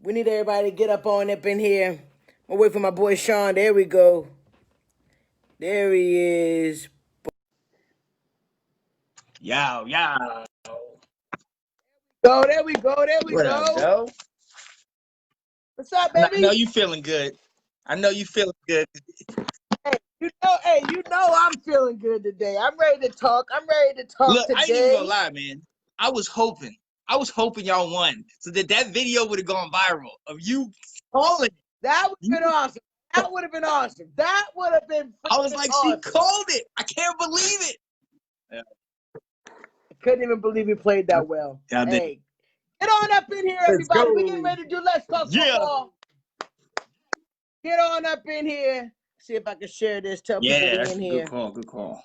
We need everybody to get up in here. I'll wait for my boy Sean. There we go. There he is. Yo. Go, there we go. There we What up, go. Joe? What's up, I baby? know you feeling good. I know you feeling good. Hey, you know I'm feeling good today. I'm ready to talk. I'm ready to talk Look, I ain't even gonna today. lie, man. I was hoping y'all won, so that video would have gone viral of you calling. That would have been awesome. That would have been awesome. That would have been I was freaking like, she awesome. called it. I can't believe it. Yeah, I couldn't even believe he played that well. I did. Hey, get on up in here, Let's everybody. We're getting go. ready to do Let's Talk Yeah. Football. Get on up in here. See if I can share this. Tell people Yeah, we that's in a here. good call. Good call.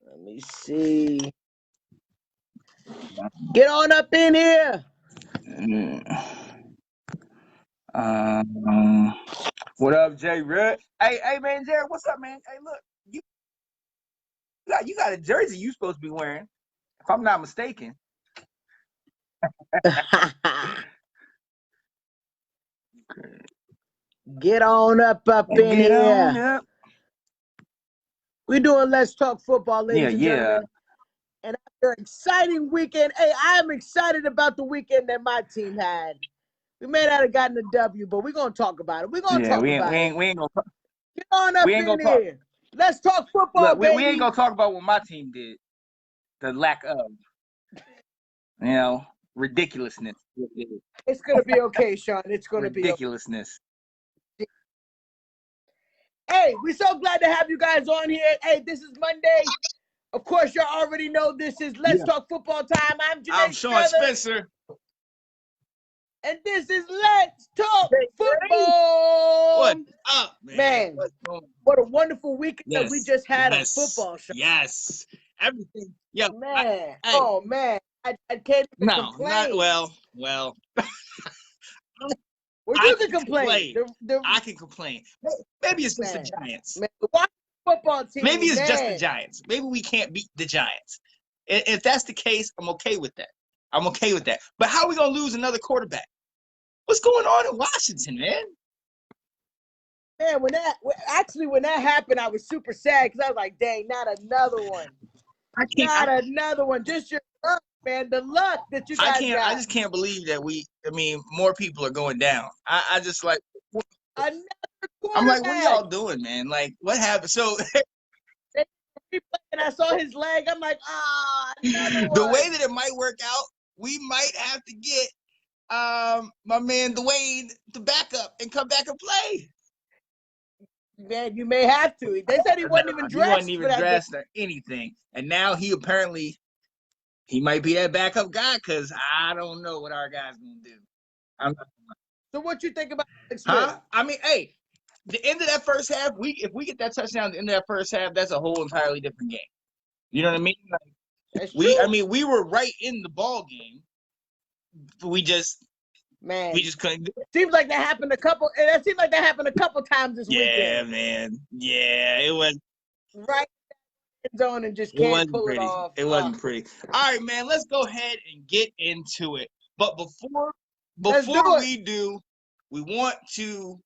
Let me see. Get on up in here. What up, Jay Red? Hey, man, Jared, what's up, man? Hey, look, you got a jersey you supposed to be wearing, if I'm not mistaken. Get on up in Get on here. up. We're doing Let's Talk Football, ladies and Yeah. gentlemen. And after an exciting weekend, hey, I'm excited about the weekend that my team had. We may not have gotten a W, but we're going to talk about it. We're going to Yeah, talk about it. we ain't gonna Get on up we ain't in gonna talk. here. Let's talk football, Look, we ain't baby. gonna talk about what my team did. The lack of, ridiculousness. It's going to be okay, Sean. It's going to be okay. Ridiculousness. Hey, we're so glad to have you guys on here. Hey, this is Monday. Of course, you already know this is Let's Talk Football time. I'm I'm Janae Sean Strother, Spencer. and this is Let's Talk What Football. up, man? Man, What's going on? what a wonderful weekend that we just had of Yes, football, Sean. yes. Everything. Yo, Man, hey, oh man, I can't even no, not complain. well. Well, I you can can complain. complain. I can complain. Maybe it's just the Man, Giants. man, the Washington football Maybe team, it's just the man. Giants. Maybe we can't beat the Giants. If that's the case, I'm okay with that. But how are we gonna lose another quarterback? What's going on in Washington, man? Man, when that happened, I was super sad because I was like, dang, not another one. I can't. Not another one. Just your luck, man. The luck that you I guys can't. I got. just can't believe that more people are going down. I just like. Another I'm like, what are quarterback. y'all doing, man? Like, what happened? So And I saw his leg. I'm like, another the one. way that it might work out, we might have to get my man Dwayne to back up and come back and play. Man, you may have to. They said he wasn't even He wasn't dressed for even that game. dressed or anything, and now he might be that backup guy because I don't know what our guy's gonna do. So what you think about Alex Smith? Huh? I mean, hey, the end of that first half, if we get that touchdown at the end of that first half, that's a whole entirely different game. You know what I mean? Like, That's true. we were right in the ball game. We just couldn't do it. Seems like that happened a couple. And it seemed like that happened a couple times this weekend. Yeah, man. Yeah, it was right in the zone and just it can't wasn't pull pretty. it off. It wasn't pretty. All right, man. Let's go ahead and get into it. But before we do, we want to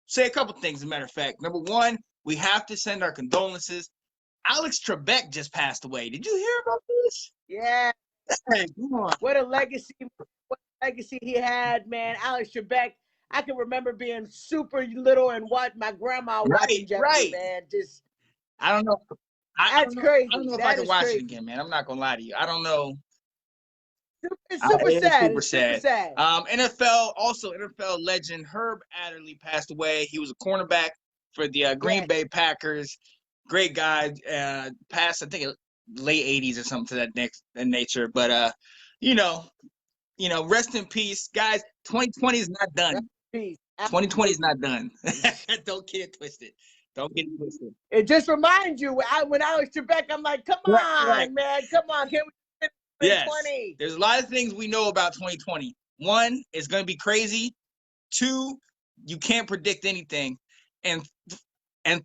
say a couple things. As a matter of fact, number one, we have to send our condolences. Alex Trebek just passed away. Did you hear about this? Yeah. Hey, come on. What a legacy he had, man. Alex Trebek. I can remember being super little and watch my grandma watching Jeopardy, man. Just I don't know. That's crazy. I don't know if That I can is watch crazy. it again, man. I'm not gonna lie to you. I don't know. It's super sad. Super It's super sad. NFL legend Herb Adderley passed away. He was a cornerback for the Green Bay Packers. Great guy. Passed, I think, late '80s or something to that nature. But rest in peace, guys. 2020 is not done. 2020 is not done. Don't get it twisted. Don't get it twisted. It just reminds you when Alex Trebek, I'm like, come on, man, come on, can we? Yes. There's a lot of things we know about 2020. One, it's going to be crazy. Two, you can't predict anything. And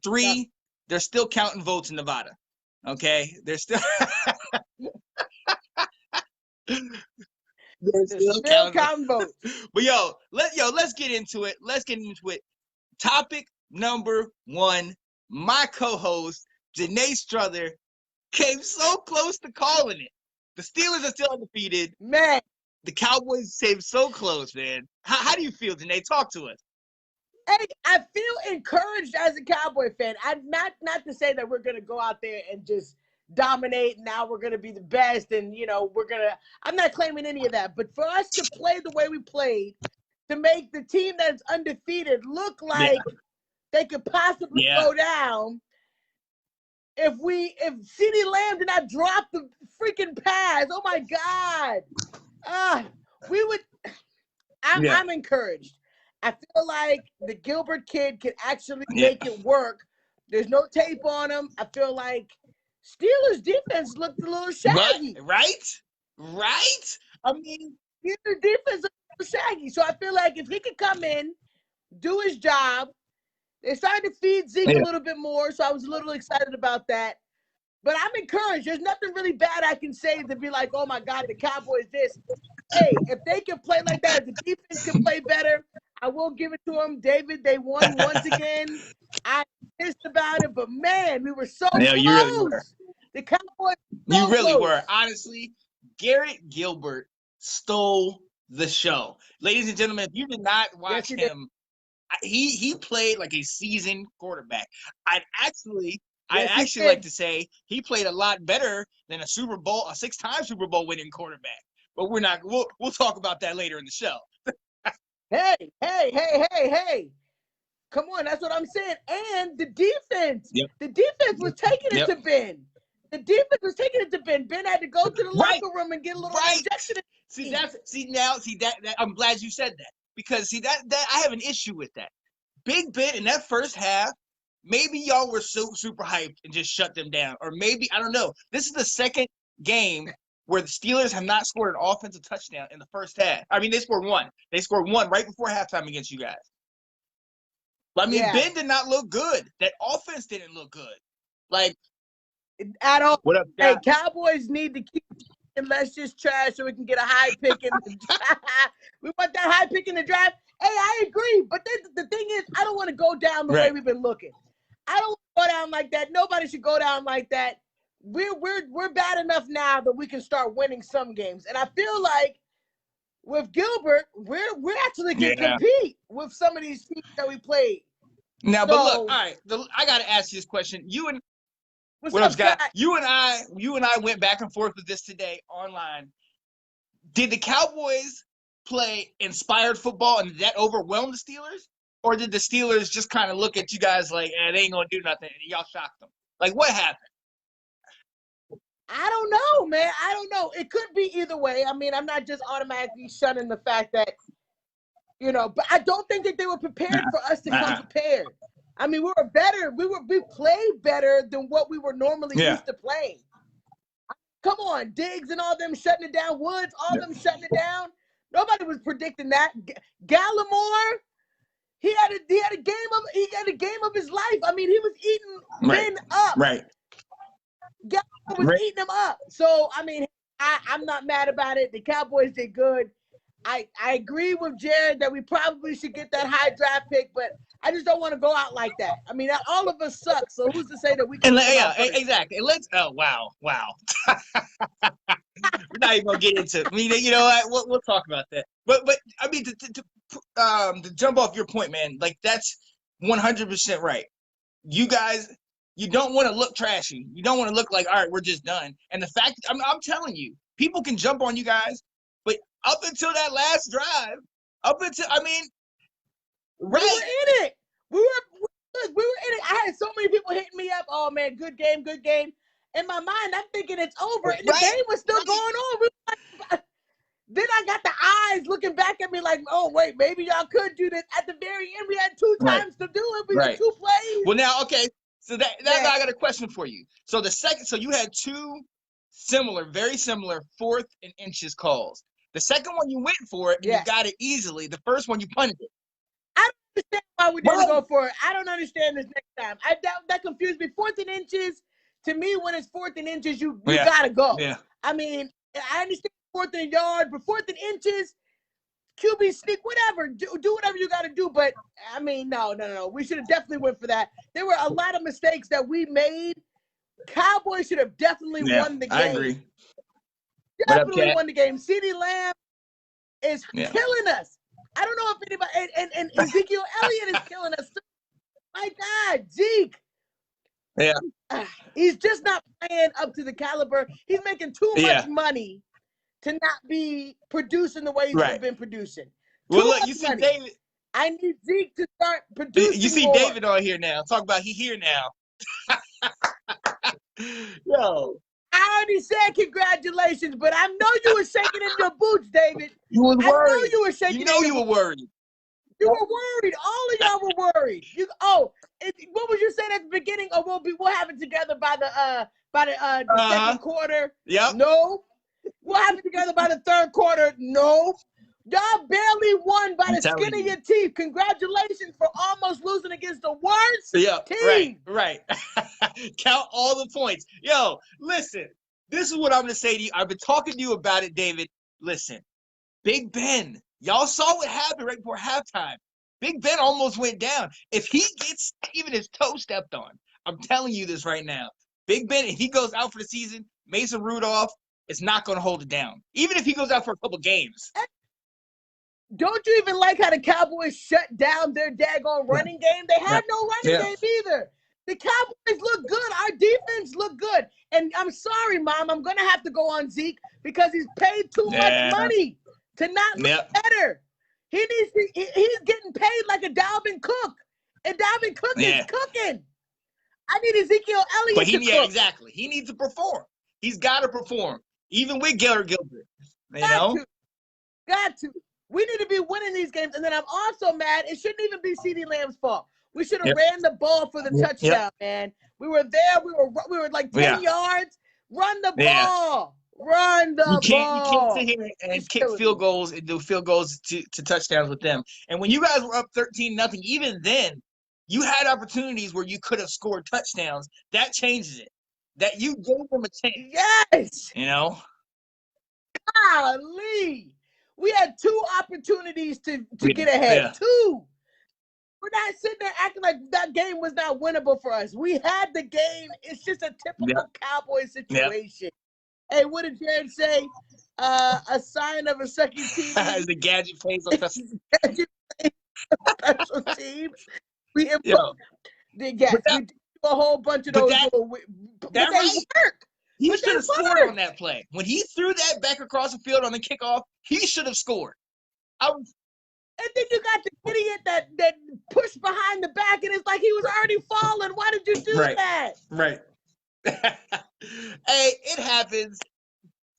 three, they're still counting votes in Nevada. Okay? They're still They're still counting votes. But let's get into it. Let's get into it. Topic number 1. My co-host, Janae Struther, came so close to calling it. The Steelers are still undefeated. Man. The Cowboys came so close, man. How do you feel, Janae? Talk to us. Hey, I feel encouraged as a Cowboy fan. I'm not to say that we're going to go out there and just dominate. Now we're going to be the best, and I'm not claiming any of that. But for us to play the way we played, to make the team that's undefeated look like they could possibly go down, if CeeDee Lamb did not drop the freaking pass, oh my God, we would. I'm encouraged. I feel like the Gilbert kid can actually make it work. There's no tape on him. I feel like Steelers defense looked a little shaggy. Right? I mean, Steelers defense looked a little shaggy. So I feel like if he could come in, do his job, they started to feed Zeke a little bit more, so I was a little excited about that. But I'm encouraged. There's nothing really bad I can say to be like, oh, my God, the Cowboys this. Hey, if they can play like that, if the defense can play better, I will give it to them. David, they won once again. I'm pissed about it, but, man, we were so close. You really were. The Cowboys You really were. Honestly, Garrett Gilbert stole the show. Ladies and gentlemen, if you did not watch him, he played like a seasoned quarterback. I'd actually like to say he played a lot better than a 6-time Super Bowl winning quarterback. But we're not. We'll talk about that later in the show. Hey. Come on, that's what I'm saying. And the defense. The defense was taking it to Ben. The defense was taking it to Ben. Ben had to go to the locker room and get a little injection. I'm glad you said that. Because that I have an issue with that. Big Ben in that first half, maybe y'all were so super hyped and just shut them down. Or maybe, I don't know. This is the second game where the Steelers have not scored an offensive touchdown in the first half. I mean, they scored one. They scored one right before halftime against you guys. But, I mean, Ben did not look good. That offense didn't look good. Like, at all. What up, guys? Hey, Cowboys need to keep let's just trash so we can get a high pick in the draft. We want that high pick in the draft. Hey, I agree. But the thing is, I don't want to go down the way we've been looking. I don't want to go down like that. Nobody should go down like that. We're bad enough now that we can start winning some games. And I feel like with Gilbert, we're actually can compete with some of these teams that we played. Now, but look, all right, I got to ask you this question. What up, Scott? You and I went back and forth with this today online. Did the Cowboys play inspired football and did that overwhelm the Steelers? Or did the Steelers just kind of look at you guys like, they ain't going to do nothing, and y'all shocked them? Like, what happened? I don't know, man. I don't know. It could be either way. I mean, I'm not just automatically shunning the fact that, but I don't think that they were prepared for us to come prepared. I mean, we were better. We played better than what we were normally used to playing. Come on, Diggs and all them shutting it down, Woods, all them shutting it down. Nobody was predicting that. Gallimore, he had a game of his life. I mean, he was eating Ben up. Right. Gallimore was eating him up. So I mean, I'm not mad about it. The Cowboys did good. I agree with Jared that we probably should get that high draft pick, but I just don't want to go out like that. I mean, all of us suck, so who's to say that we can? Exactly. Wow. We're not even gonna get into it. I mean, you know what? We'll talk about that. But I mean, to jump off your point, man, like that's 100% right. You guys, you don't want to look trashy. You don't want to look like, all right, we're just done. And the fact, I'm telling you, people can jump on you guys, but up until that last drive, we were in it. We were in it. I had so many people hitting me up. Oh man, good game. In my mind, I'm thinking it's over, and the game was still going on. Then I got the eyes looking back at me like, oh wait, maybe y'all could do this. At the very end, we had 2 times to do it. We had 2 plays. Well, now, okay, so that I got a question for you. So you had 2 very similar 4th and inches calls. The second one you went for it, and you got it easily. The first one you punted it. I don't understand why we didn't go for it. I don't understand this next time. That confused me. 4th and inches, to me, when it's 4th and inches, you gotta go. Yeah. I mean, I understand 4th and yard, but 4th and inches, QB sneak, whatever. Do whatever you got to do. But, I mean, no. We should have definitely went for that. There were a lot of mistakes that we made. Cowboys should have definitely won the game. I agree. Definitely won the game. CeeDee Lamb is killing us. I don't know if anybody, and Ezekiel Elliott is killing us. My God, Zeke. Yeah. He's just not playing up to the caliber. He's making too much money to not be producing the way he's been producing. Well, look, you see David. I need Zeke to start producing. You see more. David on here now. Talk about he here now. Yo. I already said congratulations, but I know you were shaking in your boots, David. You was worried. I know you were shaking. You know you were worried. You were worried. All of y'all were worried. What was you saying at the beginning? Or we'll have it together by the second quarter. Yep. No. We'll have it together by the third quarter. No. Y'all barely won by the skin of your teeth. Congratulations for almost losing against the worst team. Right. Count all the points. Yo, listen. This is what I'm going to say to you. I've been talking to you about it, David. Listen. Big Ben. Y'all saw what happened right before halftime. Big Ben almost went down. If he gets even his toe stepped on, I'm telling you this right now. Big Ben, if he goes out for the season, Mason Rudolph is not going to hold it down. Even if he goes out for a couple games. Don't you even like how the Cowboys shut down their daggone running game? They had no running game either. The Cowboys look good. Our defense look good. And I'm sorry, Mom, I'm going to have to go on Zeke because he's paid too much money to not look better. He's getting paid like a Dalvin Cook. And Dalvin Cook is cooking. I need Ezekiel Elliott to cook. Exactly. He needs to perform. He's got to perform. Even with Gilbert. Got to. We need to be winning these games. And then I'm also mad. It shouldn't even be CeeDee Lamb's fault. We should have ran the ball for the touchdown, man. We were there. We were like 10 yards. Run the ball. Run the ball. You can't sit here and kick field goals and do field goals to touchdowns with them. And when you guys were up 13-0, even then, you had opportunities where you could have scored touchdowns. That changes it. That you gave them a chance. Yes. You know? Golly. We had 2 opportunities to get ahead. Yeah. 2. We're not sitting there acting like that game was not winnable for us. We had the game. It's just a typical Cowboy situation. Hey, what did Jared say? A sign of a second team. The gadget plays on special teams. We did a whole bunch of those. But they work. He should have scored on that play. When he threw that back across the field on the kickoff, he should have scored. And then you got the idiot that pushed behind the back, and it's like he was already falling. Why did you do that? Right. Hey, it happens.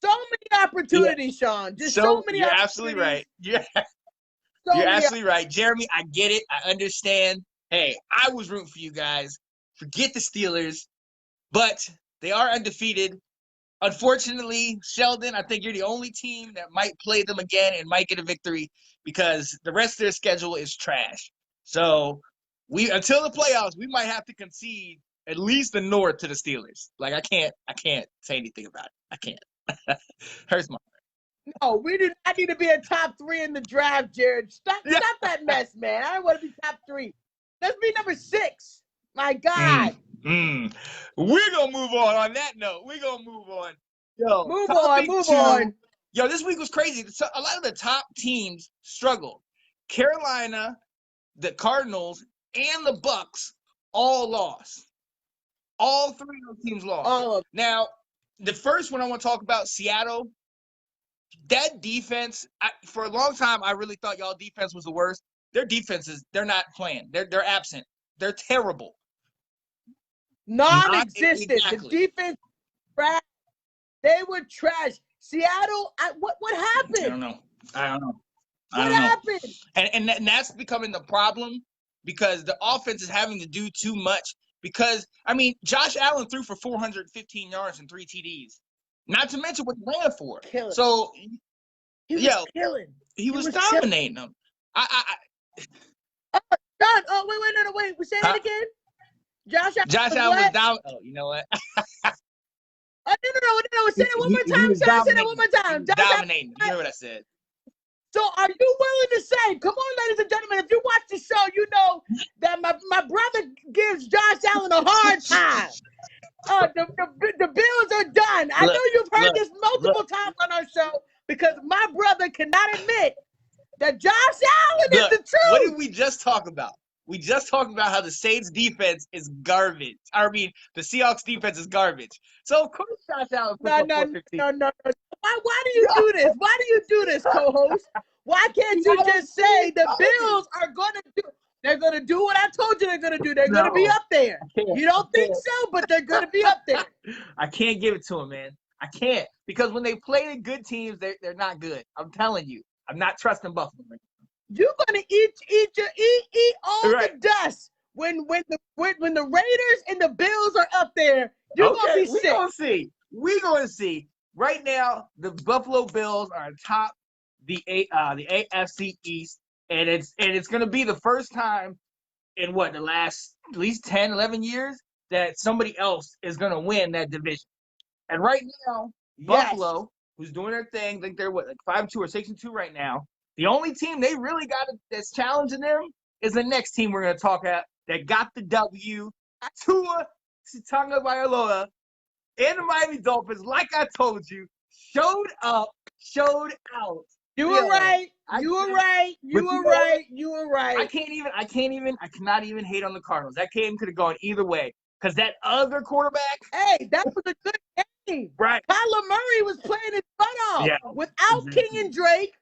So many opportunities, Sean. Just so many you're opportunities. Absolutely right. You're absolutely right. Jeremy, I get it. I understand. Hey, I was rooting for you guys. Forget the Steelers. But they are undefeated. Unfortunately, Sheldon, I think you're the only team that might play them again and might get a victory because the rest of their schedule is trash. So until the playoffs, we might have to concede at least the North to the Steelers. Like I can't say anything about it. I can't. Hurts my heart. No, we do not need to be a top 3 in the draft, Jared. Stop that mess, man. I don't want to be top 3. Let's be number 6. My God. We're going to move on that note. We're going to move on. Yo, move on. Yo, this week was crazy. A lot of the top teams struggled. Carolina, the Cardinals, and the Bucks all lost. All 3 of those teams lost. Now, the first one I want to talk about, Seattle, that defense, for a long time, I really thought y'all defense was the worst. Their defenses, they're not playing. They're absent. They're terrible. Non-existent. Exactly. The defense, trash. They were trash. Seattle, what happened? I don't know. What happened? And that's becoming the problem because the offense is having to do too much. Because, Josh Allen threw for 415 yards and 3 TDs. Not to mention what he ran for. Killing. So, he was killing. He was dominating them. Wait. Say that again. Josh Allen was down. Oh, you know what? No. Say that one more time, Sean. Say that one more time. Dominating. You hear what I said? So are you willing to say, come on, ladies and gentlemen, if you watch the show, you know that my brother gives Josh Allen a hard time. The Bills are done. I know you've heard this multiple times on our show because my brother cannot admit that Josh Allen is the truth. What did we just talk about? We just talked about how the Saints defense is garbage. I mean, the Seahawks defense is garbage. So of course Josh Allen puts up 415. No. Why do you do this? Why do you do this, co-host? Why can't you just say the Bills are going to do? They're going to do what I told you they're going to do. They're going to be up there. You don't think so, but they're going to be up there. I can't give it to them, man. I can't. Because when they play the good teams, they're not good. I'm telling you. I'm not trusting Buffalo. You're going to eat all the dust. When the Raiders and the Bills are up there, you're going to be sick. We're going to see. Right now, the Buffalo Bills are atop the AFC East. And it's going to be the first time in the last at least 10, 11 years that somebody else is going to win that division. And right now, Buffalo, who's doing their thing, I think they're 5-2 or 6-2 right now. The only team they really got that's challenging them is the next team we're going to talk about that got the W. Tua Tagovailoa and the Miami Dolphins, like I told you, showed up, showed out. You were right. You were right. I cannot even hate on the Cardinals. That game could have gone either way. Because that other quarterback. Hey, that was a good game. Right. Kyler Murray was playing his butt off. Yeah. Without King and Drake,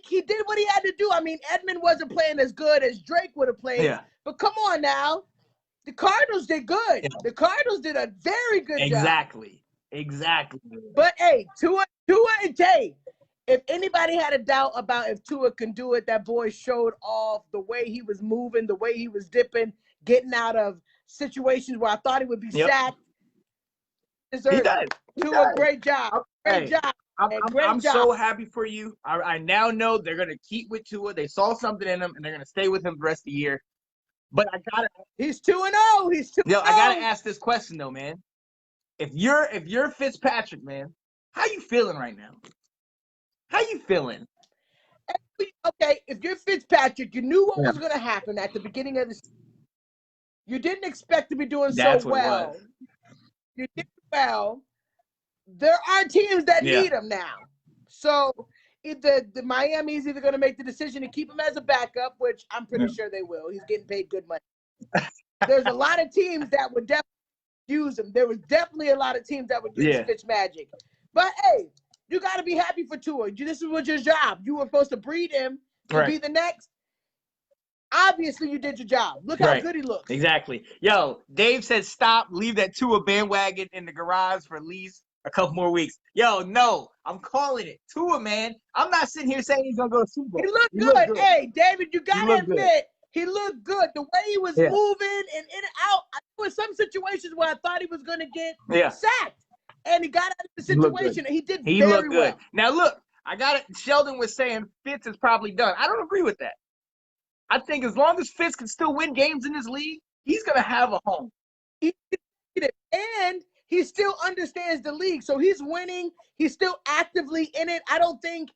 he did what he had to do. I mean, Edmund wasn't playing as good as Drake would have played. Yeah. But come on now. The Cardinals did good. Yeah. The Cardinals did a very good job. Exactly. But, hey, Tua and Tay. If anybody had a doubt about if Tua can do it, that boy showed off the way he was moving, the way he was dipping, getting out of situations where I thought he would be sacked. He does. Tua, great job. Great job. I'm so happy for you. I now know they're going to keep with Tua. They saw something in him, and they're going to stay with him the rest of the year. But he's 2-0. He's 2-0. Yo, I got to ask this question, though, man. If you're Fitzpatrick, man, how you feeling right now? How you feeling? Okay, if you're Fitzpatrick, you knew what was going to happen at the beginning of the season. You didn't expect to be doing so well. You did well. There are teams that need him now. So the Miami's either going to make the decision to keep him as a backup, which I'm pretty sure they will. He's getting paid good money. There's a lot of teams that would definitely use him. There was definitely a lot of teams that would use Fitzmagic. But, hey, you got to be happy for Tua. This was your job. You were supposed to breed him to be the next. Obviously, you did your job. Look how good he looks. Exactly. Yo, Dave said stop. Leave that Tua bandwagon in the garage for at least a couple more weeks. Yo, no. I'm calling it. Tua, man. I'm not sitting here saying he's going to go to Super Bowl. He looked good. Hey, David, you got to admit, he looked good. The way he was moving and in and out. There were some situations where I thought he was going to get sacked. And he got out of the situation. He did very well. Now, look, Sheldon was saying Fitz is probably done. I don't agree with that. I think as long as Fitz can still win games in this league, he's going to have a home. And he still understands the league. So he's winning. He's still actively in it. I don't think,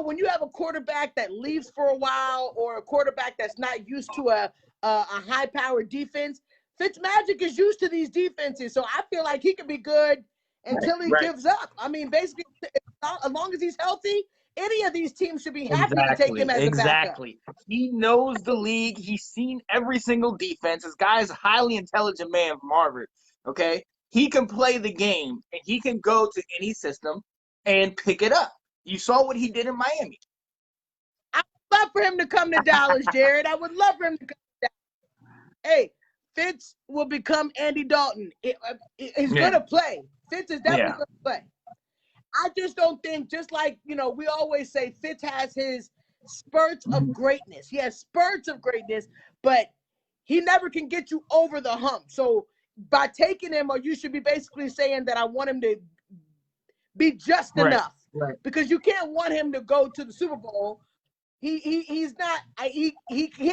when you have a quarterback that leaves for a while or a quarterback that's not used to a high-powered defense, Fitzmagic is used to these defenses. So I feel like he can be good until he gives up. I mean, basically, as long as he's healthy, any of these teams should be happy to take him as a backup. He knows the league. He's seen every single defense. This guy is a highly intelligent man from Harvard, okay? He can play the game, and he can go to any system and pick it up. You saw what he did in Miami. I would love for him to come to Dallas, Jared. I would love for him to come to Dallas. Hey, Fitz will become Andy Dalton. He's going to play. Fitz is definitely going to play. I just don't think, just like, we always say Fitz has his spurts of greatness. He has spurts of greatness, but he never can get you over the hump. So by taking him, or you should be basically saying that I want him to be just enough. Right. Because you can't want him to go to the Super Bowl. He's not. He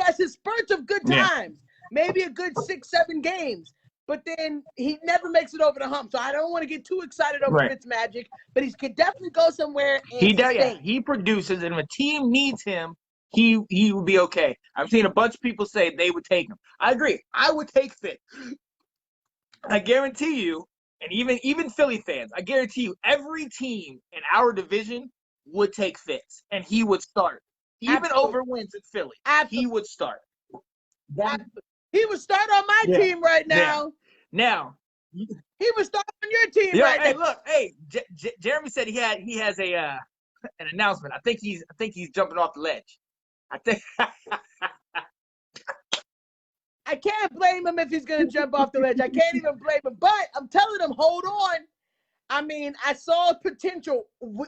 has his spurts of good times. Maybe a good 6-7 games. but then he never makes it over the hump. So I don't want to get too excited over Fitzmagic, but he could definitely go somewhere and sustain. Yeah, he produces, and if a team needs him, he will be okay. I've seen a bunch of people say they would take him. I agree. I would take Fitz. I guarantee you, and even Philly fans, I guarantee you, every team in our division would take Fitz, and he would start. Even over Wentz at Philly, he would start. He would start on my team right now. Now, he would start on your team right now. Hey, look, Jeremy said he has a an announcement. I think he's jumping off the ledge. I think. I can't blame him if he's going to jump off the ledge. I can't even blame him. But I'm telling him, hold on. I mean, I saw potential.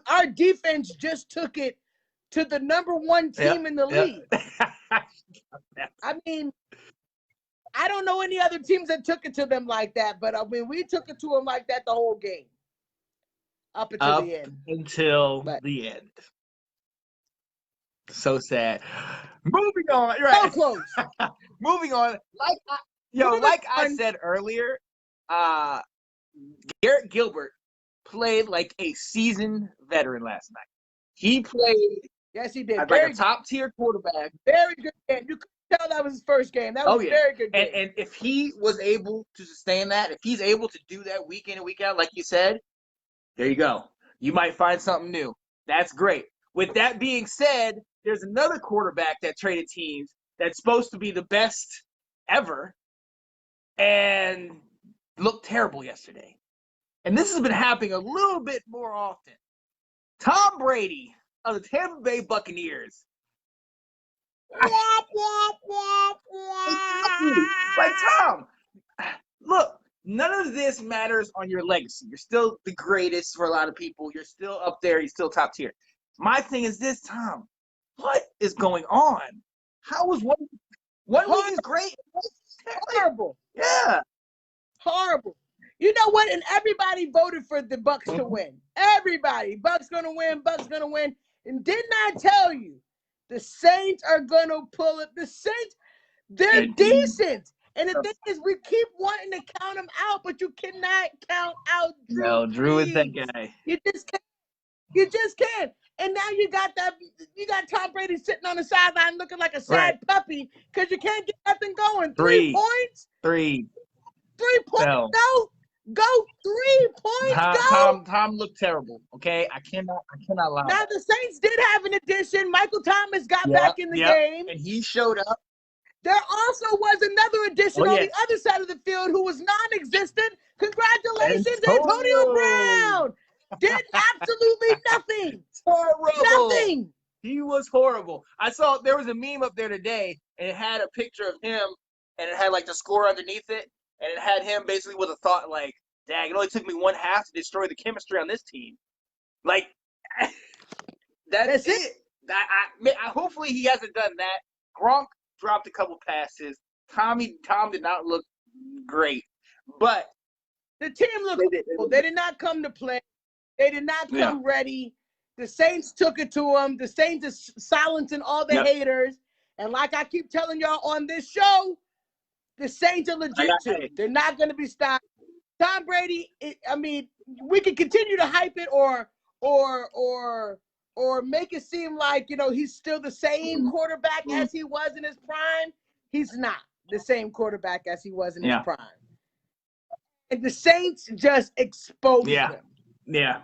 Our defense just took it to the #1 team in the league. I mean, I don't know any other teams that took it to them like that. But, I mean, we took it to them like that the whole game. Up until the end. The end. So sad. Moving on. Right. So close. Moving on. Like I said earlier, Garrett Gilbert played like a seasoned veteran last night. He played. Yes, he did. Like a top-tier quarterback. Very good game. You could tell that was his first game. That was a very good game. And if he was able to sustain that, if he's able to do that week in and week out, like you said, there you go. You might find something new. That's great. With that being said, there's another quarterback that traded teams that's supposed to be the best ever and looked terrible yesterday. And this has been happening a little bit more often. Tom Brady of the Tampa Bay Buccaneers. Like, Tom, look, none of this matters on your legacy. You're still the greatest for a lot of people. You're still up there. You're still top tier. My thing is this, Tom. What is going on? How was one week is great? Horrible. Yeah. Horrible. You know what? And everybody voted for the Bucs to win. Everybody. Bucs gonna win. Bucs gonna win. And didn't I tell you? The Saints are gonna pull it. The Saints, they're decent. And the thing is, we keep wanting to count them out, but you cannot count out Drew. No, Drew is that guy. You just can't. You just can't. And now you got Tom Brady sitting on the sideline looking like a sad puppy because you can't get nothing going. 3 points? 3 points? No. Go 3 points. Tom looked terrible. Okay, I cannot lie. Now the Saints did have an addition. Michael Thomas got back in the game, and he showed up. There also was another addition on the other side of the field who was non-existent. Congratulations, Antonio Brown. Did absolutely nothing. Horrible. Nothing. He was horrible. I saw there was a meme up there today, and it had a picture of him, and it had like the score underneath it, and it had him basically with a thought like, "Dang, it only took me 1/2 to destroy the chemistry on this team." Like, that's it. Hopefully he hasn't done that. Gronk dropped a couple passes. Tom did not look great, but the team looked. They did not come to play. They did not come ready. The Saints took it to them. The Saints is silencing all the haters. And like I keep telling y'all on this show, the Saints are legit too. They're not going to be stopped. Tom Brady, we can continue to hype it or make it seem like, he's still the same quarterback as he was in his prime. He's not the same quarterback as he was in his prime. And the Saints just exposed him. Yeah,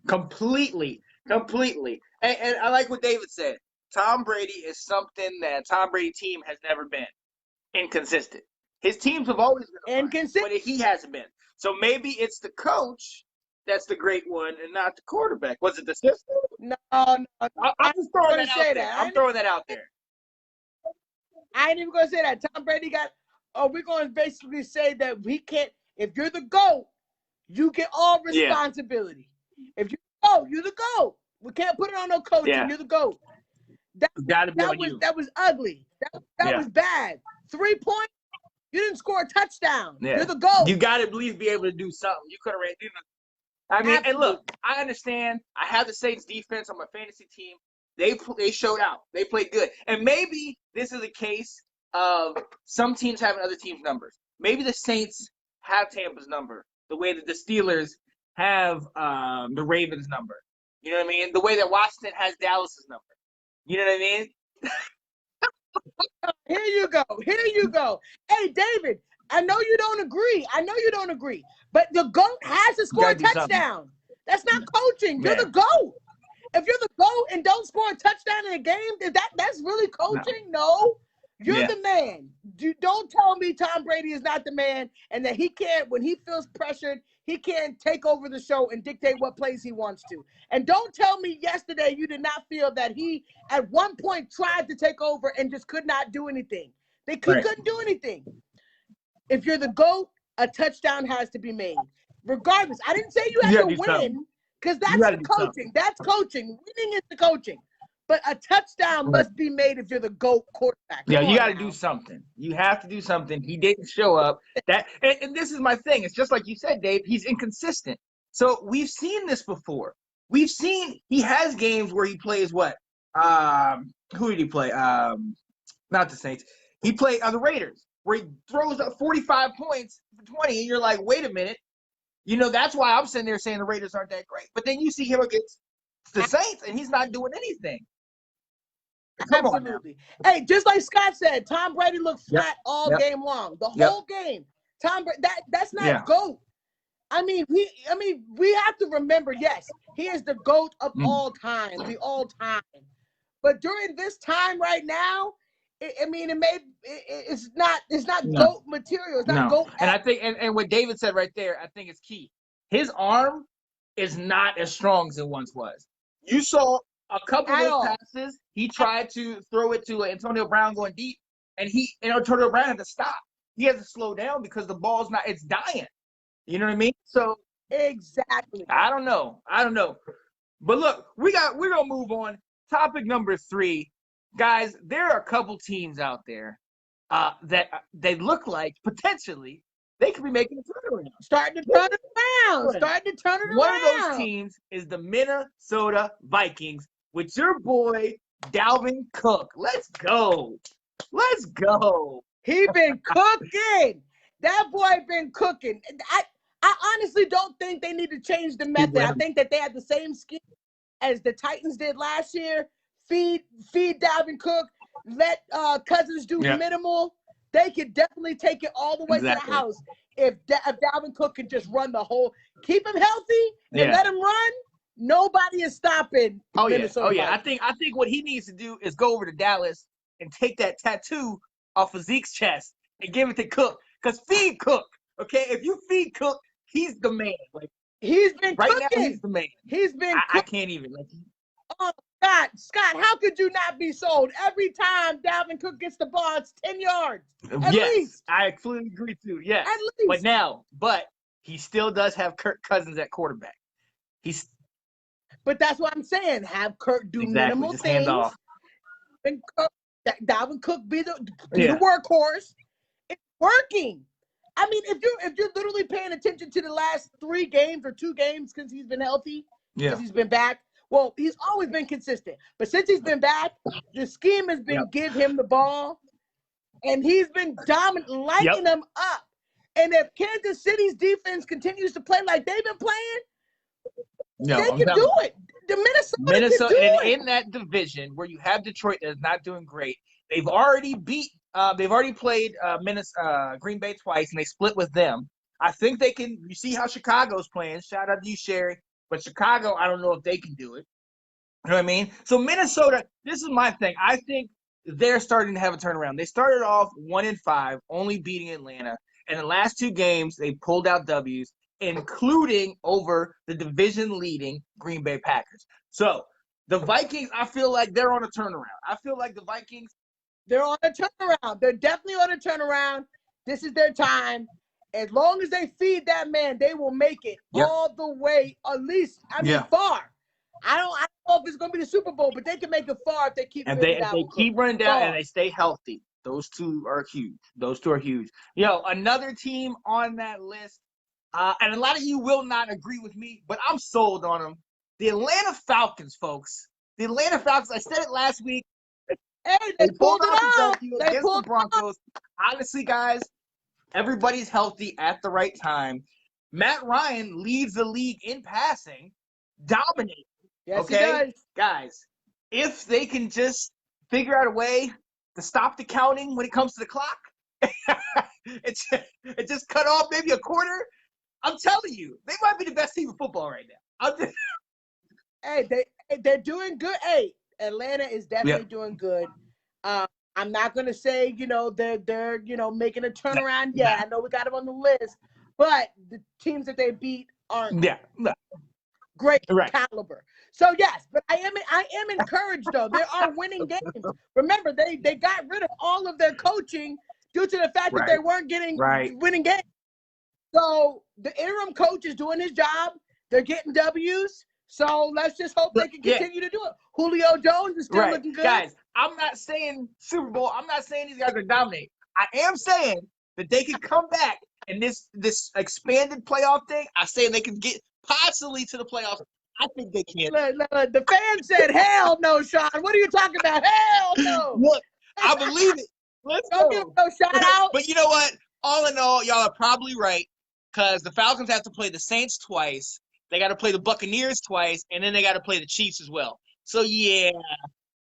completely. And I like what David said. Tom Brady is something that Tom Brady team has never been. Inconsistent. His teams have always been inconsistent, but he hasn't been. So maybe it's the coach that's the great one and not the quarterback. Was it the system? No. I'm just throwing that out there. I'm throwing that out there. I ain't even going to say that. Tom Brady we're going to basically say that we can't, if you're the GOAT, you get all responsibility. If you go, you're the GOAT. We can't put it on no coaching. You're the GOAT. That was ugly. That was bad. 3 points. You didn't score a touchdown. Yeah. You're the GOAT. You got to at least be able to do something. You could have ran. And look, I understand. I have the Saints defense on my fantasy team. They showed out. They played good. And maybe this is a case of some teams having other teams' numbers. maybe the Saints have Tampa's number, the way that the Steelers have the Ravens' number. You know what I mean? The way that Washington has Dallas's number. You know what I mean? Here you go. Here you go. Hey, David, I know you don't agree. But the GOAT has to score a touchdown. That's not coaching. You're the GOAT. If you're the GOAT and don't score a touchdown in a game, that's really coaching? No. You're the man. Don't tell me Tom Brady is not the man and that he can't, when he feels pressured, he can't take over the show and dictate what plays he wants to. And don't tell me yesterday you did not feel that he at one point tried to take over and just could not do anything. He couldn't do anything. If you're the GOAT, a touchdown has to be made. Regardless, I didn't say you have to win because that's the coaching. That's coaching. Winning is the coaching. But a touchdown must be made if you're the GOAT quarterback. Yeah, you got to do something. You have to do something. He didn't show up. And this is my thing. It's just like you said, Dave. He's inconsistent. So we've seen this before. We've seen he has games where he plays what? Who did he play? Not the Saints. He played the Raiders, where he throws up 45 points for 20, and you're like, wait a minute. You know, that's why I'm sitting there saying the Raiders aren't that great. But then you see him against the Saints, and he's not doing anything. Come Absolutely. Hey, just like Scott said, Tom Brady looked flat all game long. The whole game. Tom Brady, that's not GOAT. I mean, we have to remember, yes, he is the GOAT of all time, the all time. But during this time right now, it's not GOAT material. It's not GOAT. And I think, and what David said right there, I think is key. His arm is not as strong as it once was. You saw a couple of passes. He tried to throw it to Antonio Brown going deep, and Antonio Brown had to stop. He had to slow down because the ball's it's dying. You know what I mean? So exactly. I don't know. But look, we're gonna move on. Topic number 3, guys. There are a couple teams out there that they look like potentially they could be making a turnaround. Starting to turn it around. One of those teams is the Minnesota Vikings with your boy Dalvin Cook. Let's go. He been cooking. That boy been cooking. I honestly don't think they need to change the method. I think that they had the same scheme as the Titans did last year. Feed Dalvin Cook. Let Cousins do minimal. They could definitely take it all the way to the house if Dalvin Cook can just run the whole. Keep him healthy and let him run. Nobody is stopping. Minnesota Vikings. I think what he needs to do is go over to Dallas and take that tattoo off of Zeke's chest and give it to Cook. Because feed Cook, okay? If you feed Cook, he's the man. Like he's been right cooking. Now, he's the man. He's been. I can't even. Oh, Scott, how could you not be sold? Every time Dalvin Cook gets the ball, it's 10 yards. At least. I completely agree too. Yes. At least. But he still does have Kirk Cousins at quarterback. But that's what I'm saying. Have Kirk do minimal just things. Hand off. And Dalvin Cook be the workhorse. It's working. I mean, if you're literally paying attention to the last 3 games or 2 games since he's been healthy, since he's been back. Well, he's always been consistent. But since he's been back, the scheme has been give him the ball. And he's been dominant, lighting them up. And if Kansas City's defense continues to play like they've been playing, they can do it. The Minnesota can do it. In that division where you have Detroit that is not doing great, they've already played Green Bay twice, and they split with them. I think they can. You see how Chicago's playing. Shout out to you, Sherry. But Chicago, I don't know if they can do it. You know what I mean? So Minnesota, this is my thing. I think they're starting to have a turnaround. They started off 1-5, only beating Atlanta. And the last 2 games, they pulled out W's, including over the division-leading Green Bay Packers. So the Vikings, I feel like they're on a turnaround. I feel like the Vikings, they're on a turnaround. They're definitely on a turnaround. This is their time. As long as they feed that man, they will make it all the way, at least, far. I don't know if it's going to be the Super Bowl, but they can make it far if they keep running down. If they keep running down and they stay healthy. Those two are huge. Another team on that list, and a lot of you will not agree with me, but I'm sold on them. The Atlanta Falcons, folks. The Atlanta Falcons, I said it last week. Hey, they pulled it out. They pulled the Broncos. Honestly, guys, Everybody's healthy at the right time. Matt Ryan leads the league in passing, dominating. Yes, okay, he does. guys, if they can just figure out a way to stop the counting when it comes to the clock, it just cut off maybe a quarter. I'm telling you, they might be the best team in football right now. Hey, they're doing good. Hey, Atlanta is definitely doing good. I'm not gonna say they're making a turnaround yet. I know we got them on the list, but the teams that they beat aren't great caliber. So yes, but I am encouraged though. They are winning games. Remember, they got rid of all of their coaching due to the fact that they weren't getting winning games. So the interim coach is doing his job. They're getting W's. So let's just hope they can continue to do it. Julio Jones is still looking good. Guys, I'm not saying Super Bowl. I'm not saying these guys are dominating. I am saying that they can come back in this expanded playoff thing. I say they can get possibly to the playoffs. I think they can. Look, the fans said, hell no, Sean. What are you talking about? Hell no. Look, I believe it. Let's go. Give no shout out. But you know what? All in all, y'all are probably right because the Falcons have to play the Saints twice. They got to play the Buccaneers twice, and then they got to play the Chiefs as well. So, yeah.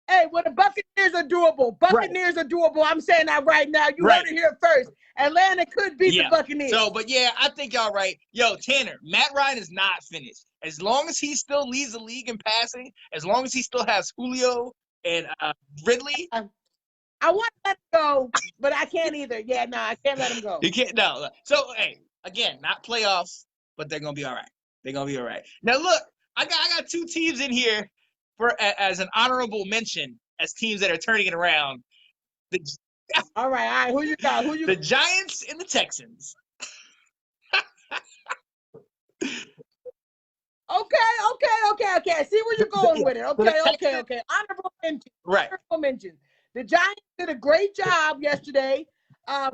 Hey, well, the Buccaneers are doable. Buccaneers are doable. I'm saying that right now. You heard it here first. Atlanta could beat the Buccaneers. So, but yeah, I think y'all right. Yo, Tanner, Matt Ryan is not finished. As long as he still leads the league in passing, as long as he still has Julio and Ridley. I want to let him go, but I can't either. Yeah, no, I can't let him go. You can't, no. So, hey, again, not playoffs, but they're going to be all right. They're going to be all right. Now, look, I got two teams in here as an honorable mention as teams that are turning it around. All right. Who you got? The Giants and the Texans. Okay. I see where you're going with it. Okay. Honorable mention. Right. Honorable mention. The Giants did a great job yesterday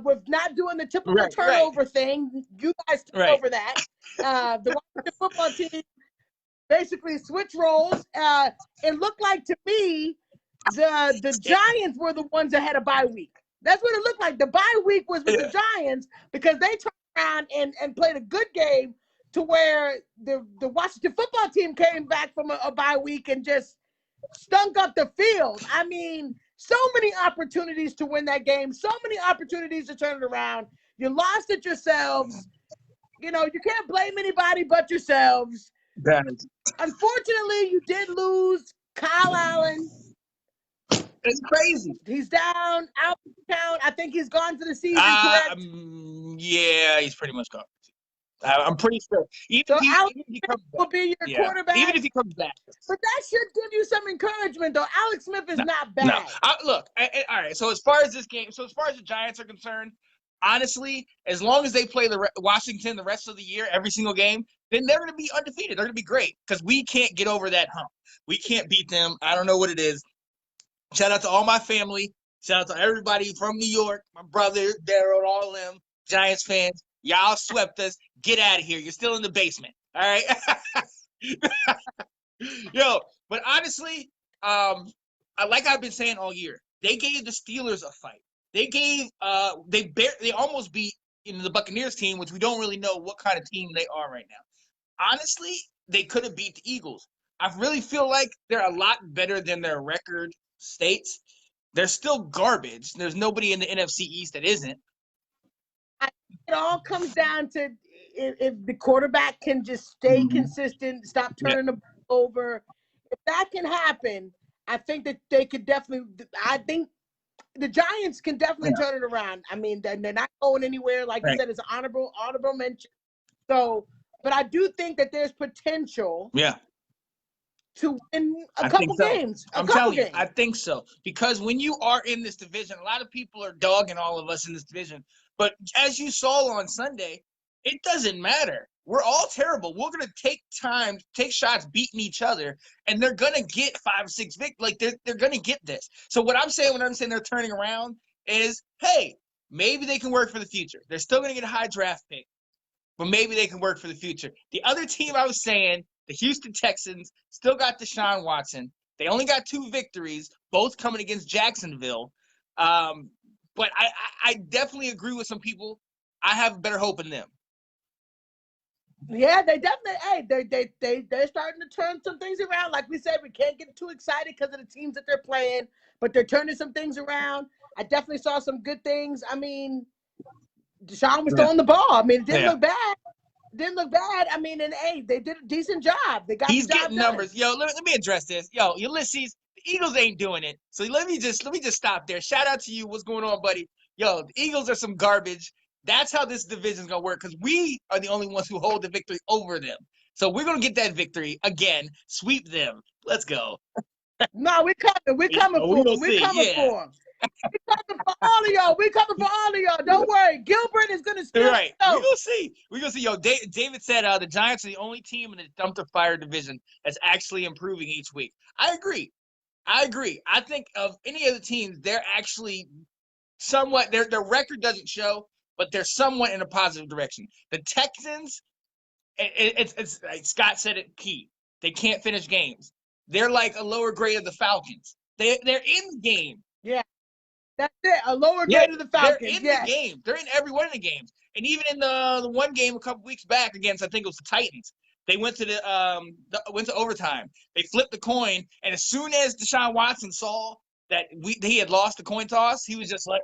with not doing the typical turnover thing. You guys took over that. The Washington football team basically switched roles. It looked like to me the Giants were the ones that had a bye week. That's what it looked like. The bye week was with the Giants because they turned around and played a good game to where the Washington football team came back from a bye week and just stunk up the field. I mean, so many opportunities to win that game, so many opportunities to turn it around. You lost it yourselves. You can't blame anybody but yourselves. Unfortunately, you did lose Kyle Allen. It's crazy. He's out of town. I think he's gone for the season, correct? Yeah, he's pretty much gone. I'm pretty sure. Even if he comes back, will be your quarterback. Even if he comes back. But that should give you some encouragement, though. Alex Smith is not bad. No. Look, all right. So as far as this game, as far as the Giants are concerned, honestly, as long as they play the Washington the rest of the year, every single game, then they're going to be undefeated. They're going to be great because we can't get over that hump. We can't beat them. I don't know what it is. Shout out to all my family. Shout out to everybody from New York, my brother, Daryl, all of them, Giants fans. Y'all swept us. Get out of here. You're still in the basement. All right. Yo, but honestly, like I've been saying all year, they gave the Steelers a fight. They almost beat the Buccaneers team, which we don't really know what kind of team they are right now. Honestly, they could have beat the Eagles. I really feel like they're a lot better than their record states. They're still garbage. There's nobody in the NFC East that isn't. It all comes down to if the quarterback can just stay consistent, stop turning the ball over. If that can happen, I think that they could definitely – I think the Giants can definitely turn it around. I mean, they're not going anywhere. Like you said, it's an honorable mention. So, but I do think that there's potential to win a couple games. I'm telling you, I think so. Because when you are in this division, a lot of people are dogging all of us in this division. But as you saw on Sunday, it doesn't matter. We're all terrible. We're going to take shots beating each other, and they're going to get 5 or 6 victories. Like, they're going to get this. So what I'm saying when I'm saying they're turning around is, hey, maybe they can work for the future. They're still going to get a high draft pick, but maybe they can work for the future. The other team I was saying, the Houston Texans, still got Deshaun Watson. They only got 2 victories, both coming against Jacksonville. But I definitely agree with some people I have better hope in them. Yeah, they definitely. They're starting to turn some things around. Like we said, we can't get too excited because of the teams that they're playing, but they're turning some things around. I definitely saw some good things. I mean, Deshaun was throwing the ball. I mean, it didn't look bad. Didn't look bad. I mean, and hey, they did a decent job. They got He's the job getting done. numbers. Yo, let me address this. Yo, Ulysses, the Eagles ain't doing it. So let me just stop there. Shout out to you. What's going on, buddy? Yo, the Eagles are some garbage. That's how this division's gonna work because we are the only ones who hold the victory over them. So we're gonna get that victory again. Sweep them. Let's go. No, we're coming. We're coming for them. We're coming for them. We're coming for all of y'all. We're coming for all of y'all. Don't worry. Gilbert is gonna steal. Right. We're gonna see. We're gonna see. Yo, David said the Giants are the only team in the dumpster fire division that's actually improving each week. I agree. I think of any of the teams, they're actually somewhat their record doesn't show, but they're somewhat in a positive direction. The Texans, it's like Scott said it key. They can't finish games. They're like a lower grade of the Falcons. They're in the game. Yeah, that's it. A lower grade of the Falcons. They're in the game. They're in every one of the games. And even in the one game a couple weeks back against, I think it was the Titans, they went to went to overtime. They flipped the coin, and as soon as Deshaun Watson saw that he had lost the coin toss, he was just like,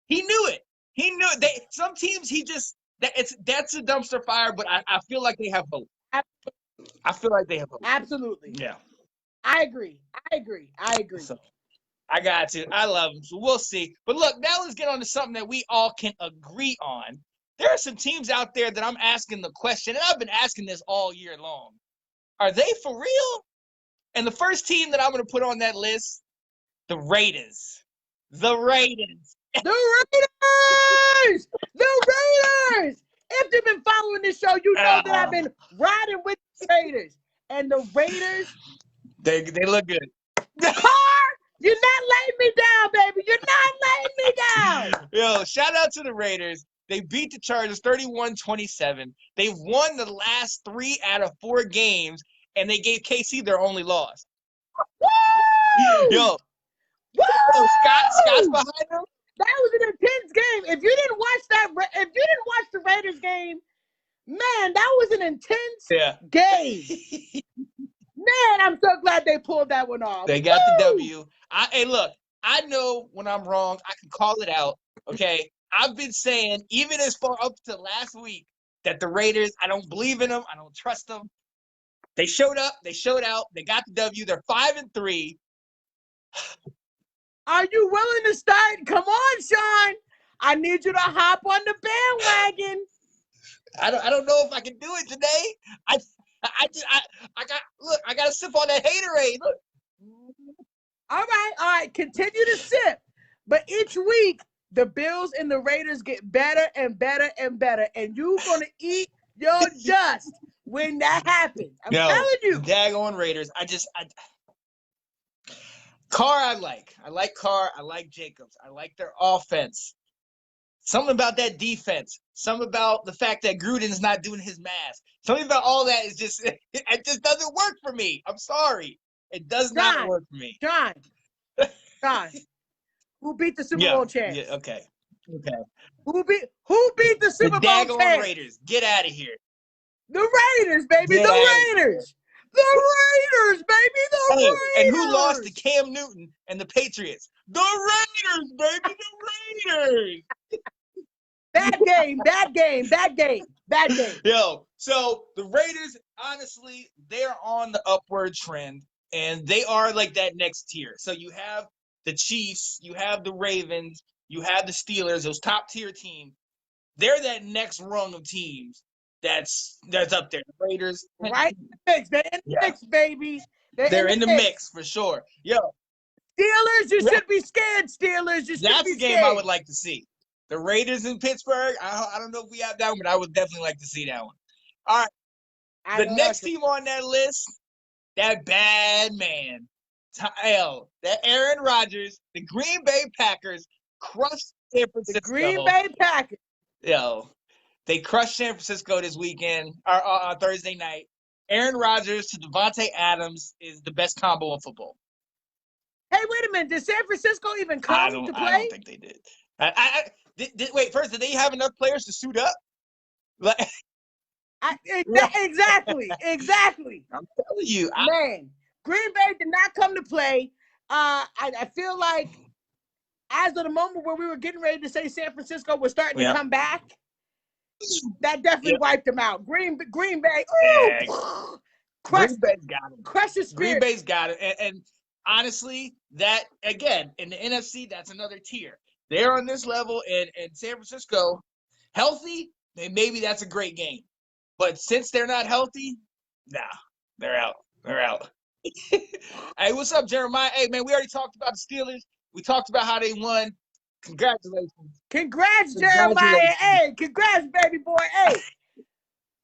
he knew it. He knew it. Some teams that's a dumpster fire, but I feel like they have hope. I feel like they have hope. Absolutely. Yeah. I agree. So, I got you. I love them. So we'll see. But look, now let's get on to something that we all can agree on. There are some teams out there that I'm asking the question, and I've been asking this all year long. Are they for real? And the first team that I'm going to put on that list, the Raiders. The Raiders. The Raiders! The Raiders! If you've been following this show, you know that I've been riding with the Raiders. And the Raiders, they look good. Carr, you're not laying me down, baby. You're not laying me down. Yo, shout out to the Raiders. They beat the Chargers 31-27. They've won the last 3 out of 4 games, and they gave KC their only loss. Woo! Yo, Scott's behind them. That was an intense game. If you didn't watch the Raiders game, man, that was an intense game. Man, I'm so glad they pulled that one off. They got the W. Hey, look, I know when I'm wrong, I can call it out. Okay, I've been saying even as far up to last week that the Raiders, I don't believe in them. I don't trust them. They showed up. They showed out. They got the W. They're 5-3. Are you willing to start? Come on, Sean. I need you to hop on the bandwagon. I don't know if I can do it today. I got to sip on that haterade. Look. All right. Continue to sip. But each week, the Bills and the Raiders get better and better and better. And you're going to eat your dust when that happens. I'm telling you. Daggone Raiders. Carr, I like Carr. I like Jacobs. I like their offense. Something about that defense. Something about the fact that Gruden's not doing his mask. Something about all that is just it just doesn't work for me. I'm sorry. It does not work for me. John. Who beat the Super Bowl champs? Yeah, okay. Who beat the Super Bowl champs? The daggone Raiders. Get out of here. The Raiders, baby. The Raiders. The Raiders, baby. The Raiders. And who lost to Cam Newton and the Patriots? The Raiders, baby. The Raiders. Bad game. Yo, so the Raiders, honestly, they're on the upward trend, and they are like that next tier. So you have the Chiefs, you have the Ravens, you have the Steelers, those top-tier teams. They're that next rung of teams that's up there. The Raiders. Right in the mix. They're in the mix, baby. They're in the mix for sure. Yo. Steelers, you should be scared, Steelers. You should be scared. That's a game I would like to see. The Raiders in Pittsburgh, I don't know if we have that one, but I would definitely like to see that one. All right. The next team on that list, that bad man, that Aaron Rodgers, the Green Bay Packers crushed San Francisco. The Green Bay Packers. Yo, they crushed San Francisco this weekend, or Thursday night. Aaron Rodgers to Devontae Adams is the best combo in football. Hey, wait a minute. Did San Francisco even come to play? I don't think they did. Wait, first, did they have enough players to suit up? Like, exactly. I'm telling you, man. Green Bay did not come to play. I feel like as of the moment where we were getting ready to say San Francisco was starting to come back, that definitely wiped them out. Green Bay, Green Bay's got it. Crush the spirit. Green Bay's got it. And honestly, that, again, in the NFC, that's another tier. They're on this level, and San Francisco, healthy, maybe that's a great game. But since they're not healthy, nah, they're out. They're out. Hey, what's up, Jeremiah? Hey, man, we already talked about the Steelers. We talked about how they won. Congratulations. Congrats, Jeremiah. Hey, congrats, baby boy. Hey.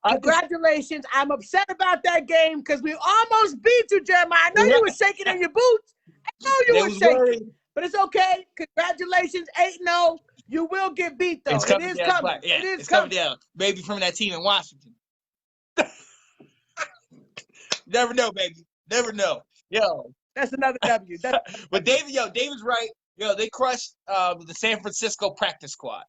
Congratulations. I'm upset about that game because we almost beat you, Jeremiah. I know you were shaking in your boots. I know you were shaking. Worried. But it's okay. Congratulations. 8-0. You will get beat, though. It is coming. Yeah, it's coming down. Maybe from that team in Washington. Never know, baby. Never know. Yo. That's another W. But David's right. Yo, they crushed the San Francisco practice squad.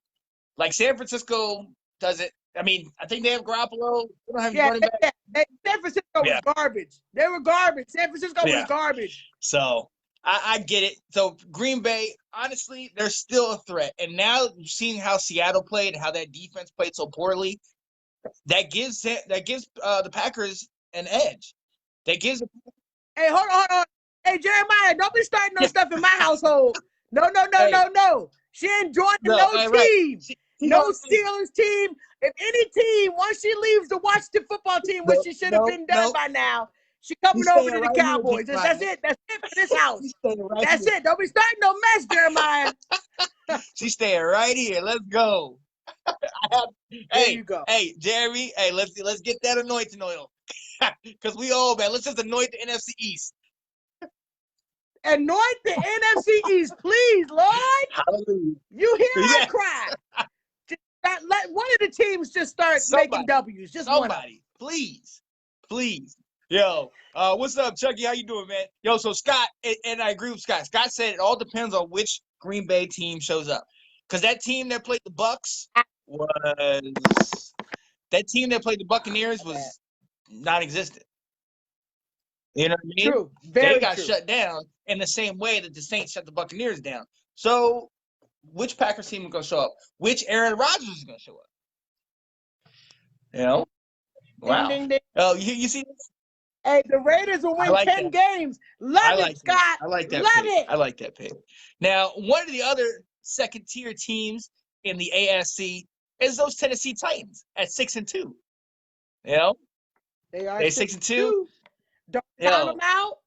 Like, San Francisco doesn't. I mean, I think they have Garoppolo. They don't have running back. San Francisco was garbage. They were garbage. San Francisco was garbage. So I get it. So Green Bay, honestly, they're still a threat. And now seeing how Seattle played and how that defense played so poorly, that gives the Packers an edge. That gives. Hey, hold on. Hey, Jeremiah, don't be starting no stuff in my household. No. She ain't joining no team. Right. No Steelers team. If any team, once she leaves to watch the football team, which she should have been done by now, she coming over to the Cowboys. That's it. That's it for this house. That's it. Don't be starting no mess, Jeremiah. She's staying right here. Let's go. There you go. Hey, Jeremy. Hey, let's get that anointing oil. Because we old, man. Let's just anoint the NFC East. Anoint the NFC East, please, Lord. Hallelujah. You hear our cry. Let one of the teams just start making W's. Just somebody, please. Yo, what's up, Chucky? How you doing, man? Yo, so Scott, and I agree with Scott. Scott said it all depends on which Green Bay team shows up. Because that team that played the Buccaneers was non-existent. You know what I mean? True. They got shut down in the same way that the Saints shut the Buccaneers down. So, which Packers team is going to show up? Which Aaron Rodgers is going to show up? You know? Wow. Ding, ding, ding. Oh, you see this? Hey, the Raiders will win 10 games. Love it, Scott. I like that. Love it. I like that pick. Now, one of the other second-tier teams in the AFC is those Tennessee Titans at 6-2. You know? They are 6-2. Don't count them out.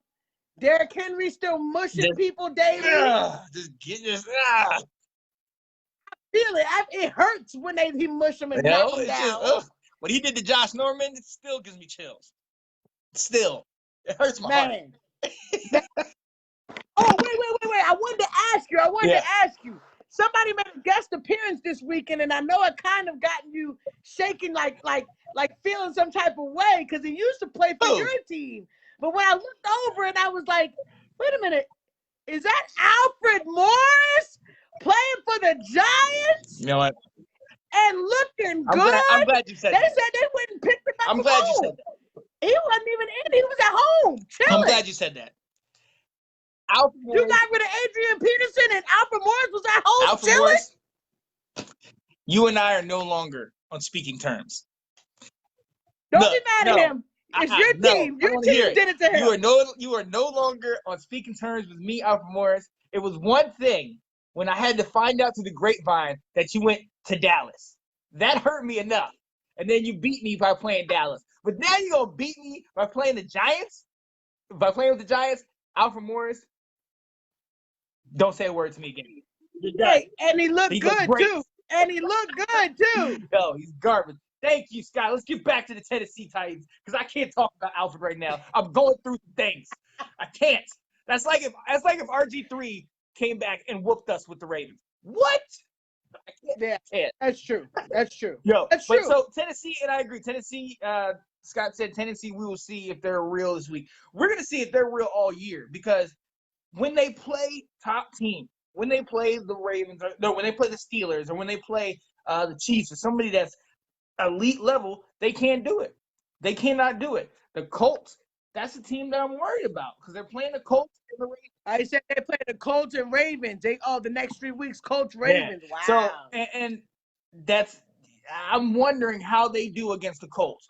Derrick Henry still mushing people daily. I feel it. It hurts when he mush them and knock them down. What he did to Josh Norman, it still gives me chills. Still. It hurts my heart. Oh, wait. I wanted to ask you. Somebody made a guest appearance this weekend, and I know it kind of gotten you shaking like feeling some type of way because he used to play for your team. But when I looked over and I was like, wait a minute, is that Alfred Morris playing for the Giants? You know what? And looking good. I'm glad you said that. They said they wouldn't pick him up. I'm glad you said that. He wasn't even in. He was at home chilling. I'm glad you said that. You got rid of Adrian Peterson and Alfred Morris was at home chilling? Morris, you and I are no longer on speaking terms. Don't be mad at him. It's your team. Your team did it to him. You are no longer on speaking terms with me, Alfred Morris. It was one thing when I had to find out through the grapevine that you went to Dallas. That hurt me enough. And then you beat me by playing Dallas. But now you're going to beat me by playing the Giants? By playing with the Giants? Alfred Morris, don't say a word to me again. Hey, and he looked good, too. No, he's garbage. Thank you, Scott. Let's get back to the Tennessee Titans because I can't talk about Alfred right now. I'm going through some things. I can't. That's like if RG3 came back and whooped us with the Ravens. What? I can't. That's true. That's true. So Tennessee, and I agree. Tennessee, Scott said Tennessee, we will see if they're real this week. We're going to see if they're real all year because when they play top team, when they play the Ravens, when they play the Steelers, or when they play the Chiefs, or somebody that's elite level, they can't do it. They cannot do it. The Colts, that's the team that I'm worried about because they're playing the Colts and the Ravens. I said they play the Colts and Ravens. The next 3 weeks, Colts, Ravens. Yeah. Wow. So, and I'm wondering how they do against the Colts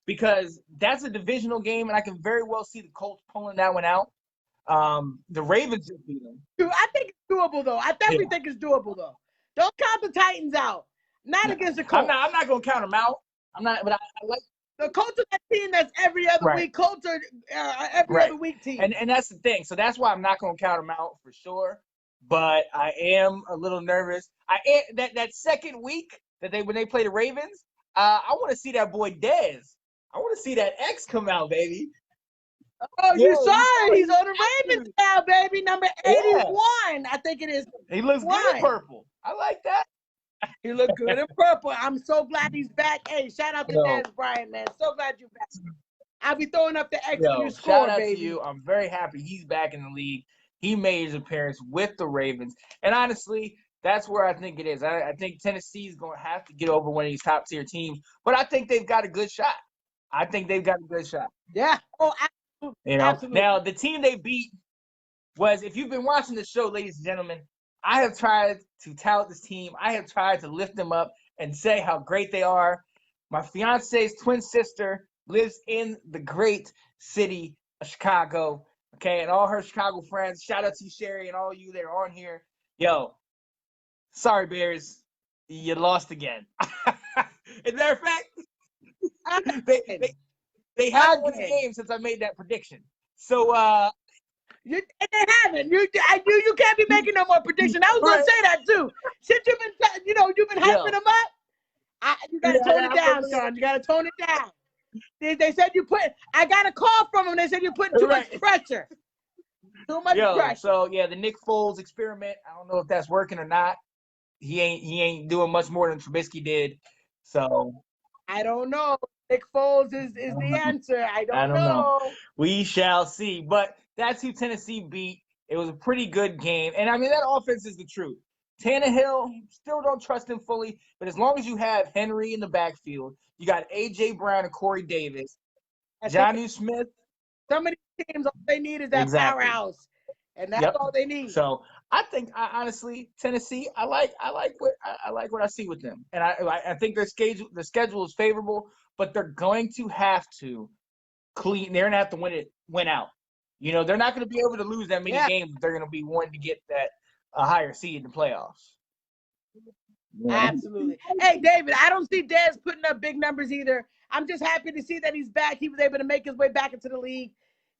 because that's a divisional game, and I can very well see the Colts pulling that one out. The Ravens just beat them. I think it's doable, though. I definitely think it's doable, though. Don't count the Titans out. Not against the Colts. I'm not going to count them out. I'm not, but I like the Colts are that team that's every other week. Colts are every other week team. And that's the thing. So that's why I'm not going to count them out for sure. But I am a little nervous. That second week when they play the Ravens, I want to see that boy Dez. I want to see that X come out, baby. Oh, you saw it. He's on the Ravens now, baby. Number 81, I think it is. He looks good in purple. I like that. He looked good in purple. I'm so glad he's back. Hey, shout out to Dez Bryant, man. So glad you're back. I'll be throwing up the X when you score, shout out baby. to you. I'm very happy he's back in the league. He made his appearance with the Ravens. And honestly, that's where I think it is. I think Tennessee's going to have to get over one of these top-tier teams. But I think they've got a good shot. Yeah. Oh, absolutely. Absolutely. Now, the team they beat was, if you've been watching the show, ladies and gentlemen, I have tried to tout this team. I have tried to lift them up and say how great they are. My fiance's twin sister lives in the great city of Chicago, okay, and all her Chicago friends. Shout out to you, Sherry, and all you that are on here. Yo, sorry, Bears, you lost again. As a matter of fact, they haven't won a game since I made that prediction. So, they haven't. You can't be making no more predictions. I was going to say that too. Since you've been hyping them up, you got to tone it down, Sean. You got to tone it down. They said I got a call from them. They said you're putting too much pressure. Too much pressure. So the Nick Foles experiment. I don't know if that's working or not. He ain't doing much more than Trubisky did. So I don't know. Nick Foles is the answer. I don't know. We shall see. But that's who Tennessee beat. It was a pretty good game. And, I mean, that offense is the truth. Tannehill, still don't trust him fully. But as long as you have Henry in the backfield, you got A.J. Brown and Corey Davis, Jonnu Smith. Some of these teams, all they need is that powerhouse. And that's all they need. So I think, honestly, Tennessee, I like what I see with them. And I think their schedule is favorable, but they're going to have to they're going to have to win out. They're not going to be able to lose that many games. They're going to be wanting to get that higher seed in the playoffs. Absolutely. Hey, David, I don't see Dez putting up big numbers either. I'm just happy to see that he's back. He was able to make his way back into the league.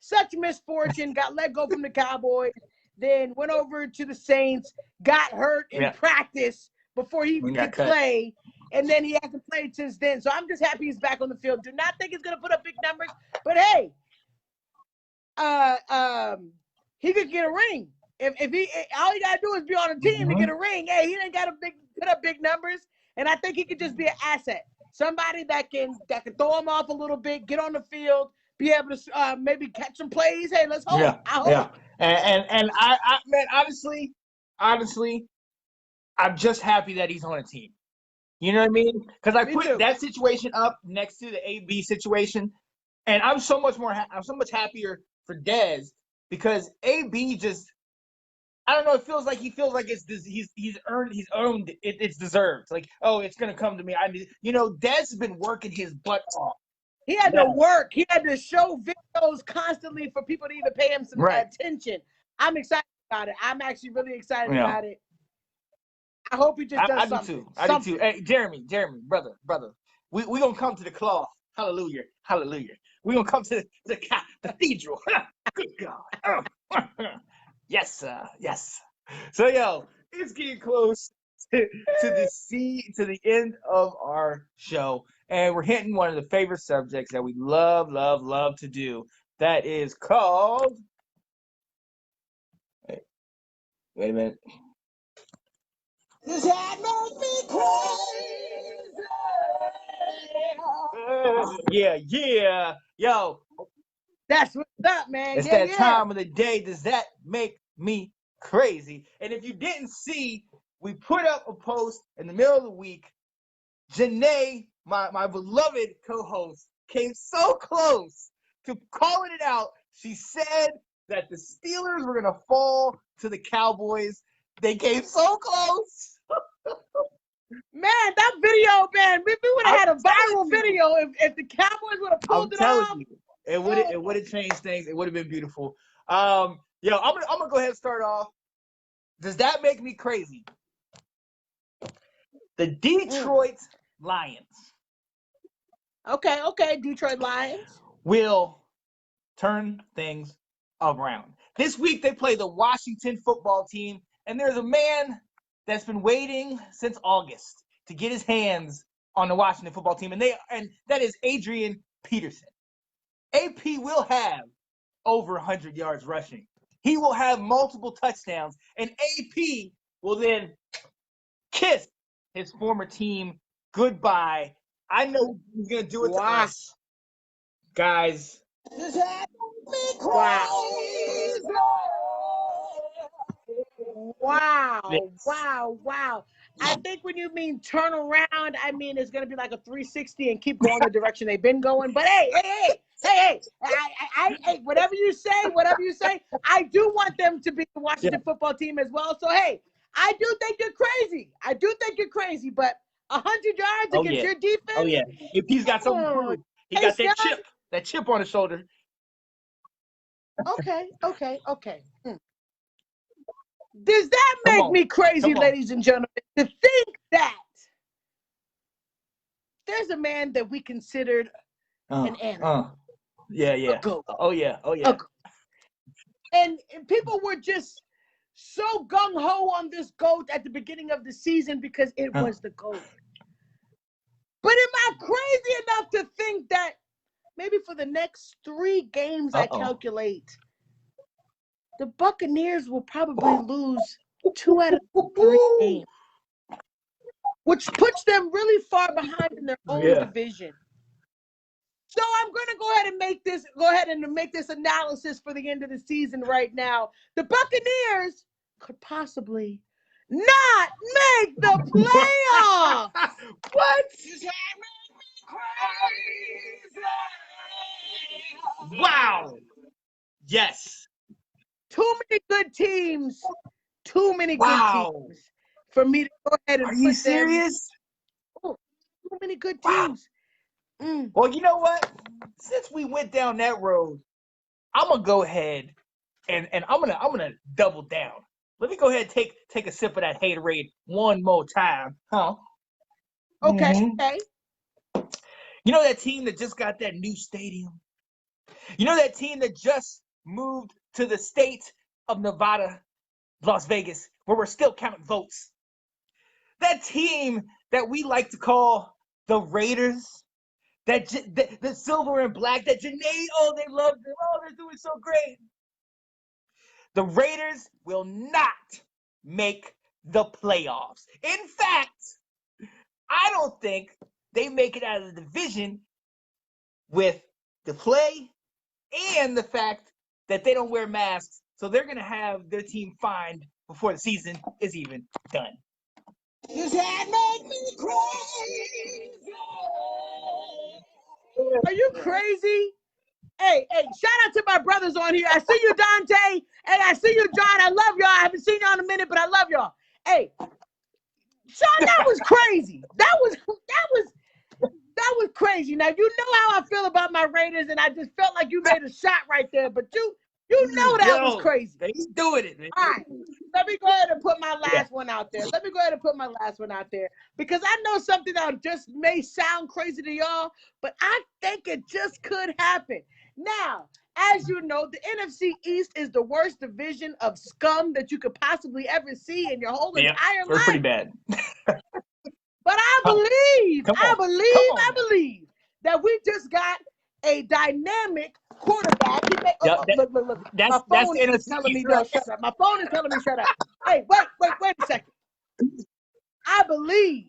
Such misfortune, got let go from the Cowboys, then went over to the Saints, got hurt in practice before he could play, and then he hasn't played since then. So I'm just happy he's back on the field. Do not think he's going to put up big numbers, but hey, he could get a ring. If he all he gotta do is be on a team to get a ring. Hey, he ain't gotta put up big numbers, and I think he could just be an asset. Somebody that can throw him off a little bit, get on the field, be able to maybe catch some plays. Hey, let's hope. I hope. Yeah. And I man, honestly, I'm just happy that he's on a team. You know what I mean? Because I put that situation up next to the AB situation, and I'm so much happier for Dez because AB just. I don't know. It feels like he's earned it. It's deserved. Like, oh, it's gonna come to me. Dez has been working his butt off. He had to work. He had to show videos constantly for people to even pay him some attention. I'm excited about it. I'm actually really excited about it. I hope he just does something. I do too. Hey, Jeremy, brother. We gonna come to the cloth. Hallelujah. We gonna come to the cathedral. Good God. Yes, yes. So, it's getting close to the end of our show, and we're hitting one of the favorite subjects that we love to do. That is called. Wait a minute. This had made me crazy. Yeah. Yo. That's what's up, man. It's that time of the day. Does that make me crazy. And if you didn't see, we put up a post in the middle of the week. Janae, my beloved co-host, came so close to calling it out. She said that the Steelers were going to fall to the Cowboys. They came so close. Man, that video, man, we would have had a viral video if the Cowboys would have pulled it off. I'm telling you, it would have changed things. It would have been beautiful. I'm gonna go ahead and start off. Does that make me crazy? The Detroit Lions. Okay, Detroit Lions will turn things around. This week they play the Washington football team, and there's a man that's been waiting since August to get his hands on the Washington football team, and that is Adrian Peterson. AP will have over 100 yards rushing. He will have multiple touchdowns, and AP will then kiss his former team goodbye. I know he's going to do it to us. Guys. Wow. I think when you mean turn around, I mean it's going to be like a 360 and keep going the direction they've been going. But hey, whatever you say, I do want them to be the Washington football team as well. So, hey, I do think you're crazy. But 100 yards against your defense? Oh, yeah. If he's got something to prove. He got that chip on his shoulder. Okay. Does that make me crazy, ladies and gentlemen, to think that there's a man that we considered an animal? Yeah. A goat. Oh, yeah. And people were just so gung-ho on this goat at the beginning of the season because it was the goat. But am I crazy enough to think that maybe for the next 3 games, I calculate, the Buccaneers will probably lose 2 out of 3 games, which puts them really far behind in their own division. So I'm going to go ahead and make this analysis for the end of the season right now. The Buccaneers could possibly not make the playoffs. What? Wow. Yes. Too many good teams. For me to go ahead and Are you serious? Too many good teams. Well, you know what? Since we went down that road, I'm gonna go ahead and I'm gonna double down. Let me go ahead and take a sip of that haterade one more time, huh? Okay. You know that team that just got that new stadium? You know that team that just moved to the state of Nevada, Las Vegas, where we're still counting votes? That team that we like to call the Raiders, the silver and black, that Janae, they love them. Oh, they're doing so great. The Raiders will not make the playoffs. In fact, I don't think they make it out of the division with the play and the fact that they don't wear masks. So they're going to have their team fined before the season is even done. Does that make me crazy? Are you crazy? Hey, shout out to my brothers on here. I see you, Dante. Hey, I see you, John. I love y'all. I haven't seen y'all in a minute, but I love y'all. Hey, Sean, that was crazy. That was crazy. Now, you know how I feel about my Raiders, and I just felt like you made a shot right there, but you know that was crazy. He's doing it, man. All right. Let me go ahead and put my last one out there. Because I know something that just may sound crazy to y'all, but I think it just could happen. Now, as you know, the NFC East is the worst division of scum that you could possibly ever see in your whole entire life. We're pretty bad. But I believe that we just got a dynamic quarterback. Look. My phone is telling me to shut up. My phone is telling me shut up. Hey, wait a second. I believe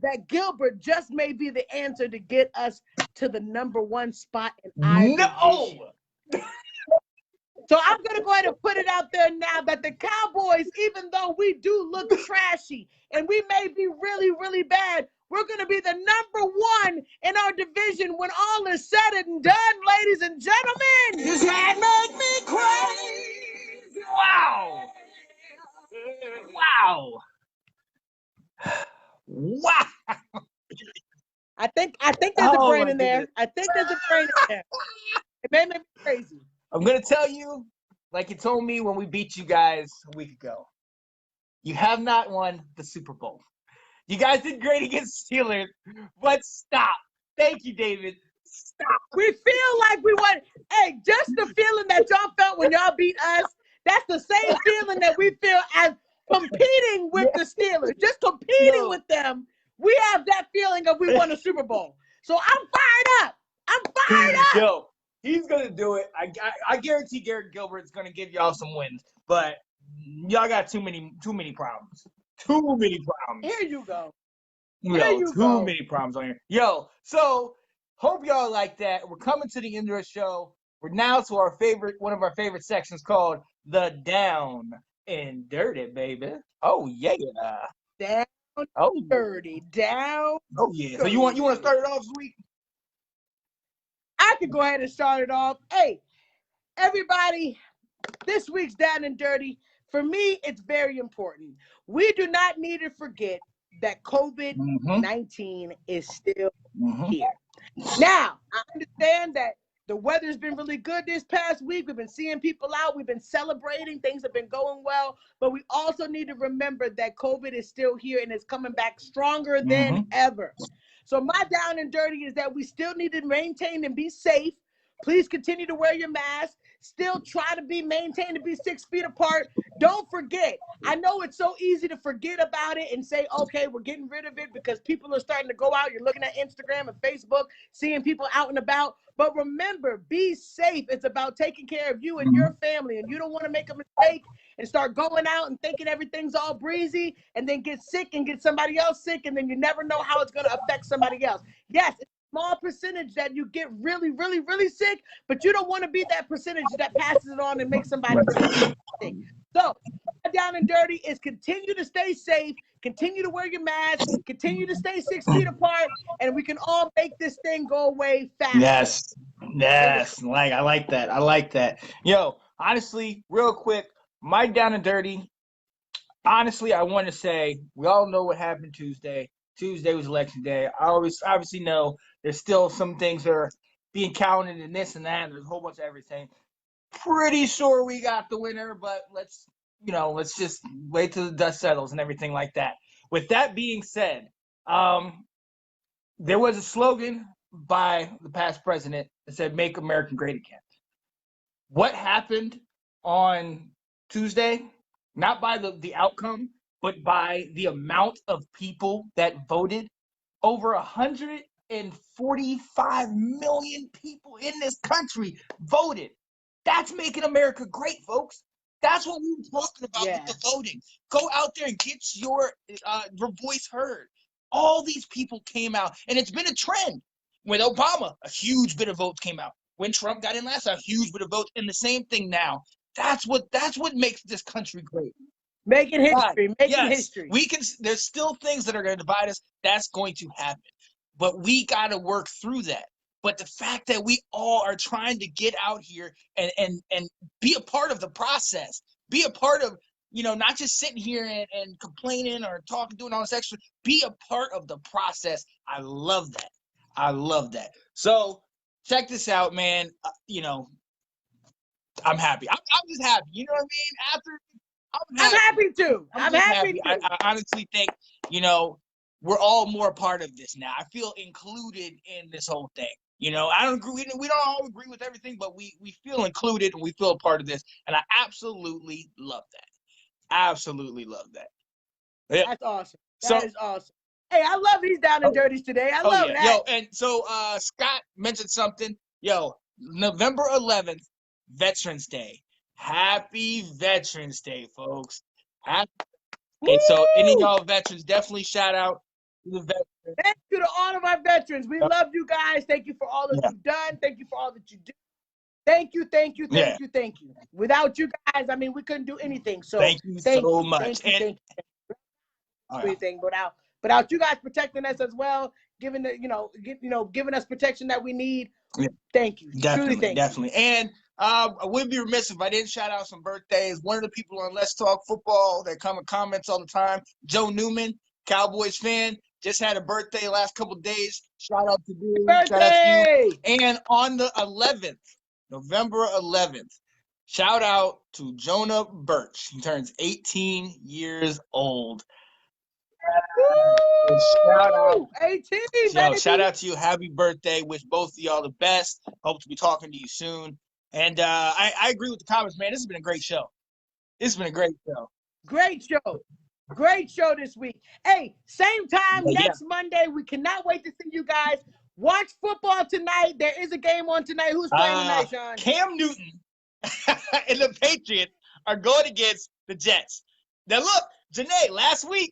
that Gilbert just may be the answer to get us to the number 1 spot in our division. So I'm going to go ahead and put it out there now that the Cowboys boys, even though we do look trashy and we may be really, really bad, we're going to be the #1 in our division when all is said and done, ladies and gentlemen. Does that make me crazy? Wow. Wow. Wow. I think there's a brain in there. I think there's a brain in there. It may make me crazy. I'm going to tell you, like you told me when we beat you guys a week ago, you have not won the Super Bowl. You guys did great against Steelers, but stop. Thank you, David. Stop. We feel like we won. Hey, just the feeling that y'all felt when y'all beat us, that's the same feeling that we feel as competing with the Steelers. Just competing with them, we have that feeling of we won a Super Bowl. So I'm fired up. I'm fired up. Yo, he's going to do it. I guarantee Garrett Gilbert's going to give y'all some wins, but y'all got too many problems. Too many problems. Here you go. Too many problems on here. Yo, so hope y'all like that. We're coming to the end of the show. We're now to one of our favorite sections called the Down and Dirty, baby. Oh yeah. Down dirty. Down. Oh yeah. So you want to start it off this week? I could go ahead and start it off. Hey, everybody, this week's Down and Dirty. For me, it's very important. We do not need to forget that COVID-19 is still here. Now, I understand that the weather's been really good this past week. We've been seeing people out. We've been celebrating. Things have been going well. But we also need to remember that COVID is still here and it's coming back stronger than ever. So my down and dirty is that we still need to maintain and be safe. Please continue to wear your mask. Still try to maintained to be 6 feet apart. Don't forget. I know it's so easy to forget about it and say, okay, we're getting rid of it because people are starting to go out. You're looking at Instagram and Facebook, seeing people out and about. But remember, be safe. It's about taking care of you and your family. And you don't want to make a mistake and start going out and thinking everything's all breezy and then get sick and get somebody else sick. And then you never know how it's going to affect somebody else. Yes, it's a small percentage that you get really, really, really sick, but you don't want to be that percentage that passes it on and makes somebody sick. So, down and dirty is continue to stay safe, continue to wear your mask, continue to stay 6 feet apart, and we can all make this thing go away fast. Yes. I like that. Yo, honestly, real quick, my down and dirty. Honestly, I want to say we all know what happened Tuesday. Tuesday was election day. I obviously know there's still some things that are being counted and this and that. And there's a whole bunch of everything. Pretty sure we got the winner, but let's just wait till the dust settles and everything like that. With that being said, there was a slogan by the past president that said, "Make America Great Again." What happened on Tuesday, not by the outcome, but by the amount of people that voted, over 145 million people in this country voted. That's making America great, folks. That's what we were talking about with the voting. Go out there and get your voice heard. All these people came out, and it's been a trend. With Obama, a huge bit of votes came out. When Trump got in last, a huge bit of votes, and the same thing now. That's what makes this country great. Making history. History. There's still things that are going to divide us. That's going to happen. But we got to work through that. But the fact that we all are trying to get out here and be a part of the process, be a part of, not just sitting here and complaining or talking, doing all this extra, be a part of the process. I love that. So check this out, man. I'm happy. I'm just happy. You know what I mean? I'm happy too. I'm happy too. I honestly think, we're all more a part of this now. I feel included in this whole thing. I don't agree. We don't all agree with everything, but we feel included and we feel a part of this. And I absolutely love that. Yeah. That's awesome. That is awesome. Hey, I love these down and dirties today. I love that. Yo, and so Scott mentioned something. Yo, November 11th, Veterans Day. Happy Veterans Day, folks. Okay, so any of y'all veterans, definitely shout out to the veterans. Thank you to all of our veterans. We love you guys. Thank you for all that you've done. Thank you for all that you do. Thank you. Without you guys, I mean, we couldn't do anything. So thank you so much. Thank you. Everything, without you guys protecting us as well, giving giving us protection that we need. Thank you. Definitely. And I would be remiss if I didn't shout out some birthdays. One of the people on Let's Talk Football that come and comments all the time, Joe Newman, Cowboys fan, just had a birthday last couple of days. Shout out to you. Shout out to you. And on the 11th, November 11th, shout out to Jonah Birch. He turns 18 years old. Shout out 18. Shout out to you. Happy birthday. Wish both of y'all the best. Hope to be talking to you soon. And I agree with the comments, man. This has been a great show. Great show this week. Hey, same time next Monday. We cannot wait to see you guys. Watch football tonight. There is a game on tonight. Who's playing tonight, Sean? Cam Newton and the Patriots are going against the Jets. Now look, Janae, last week.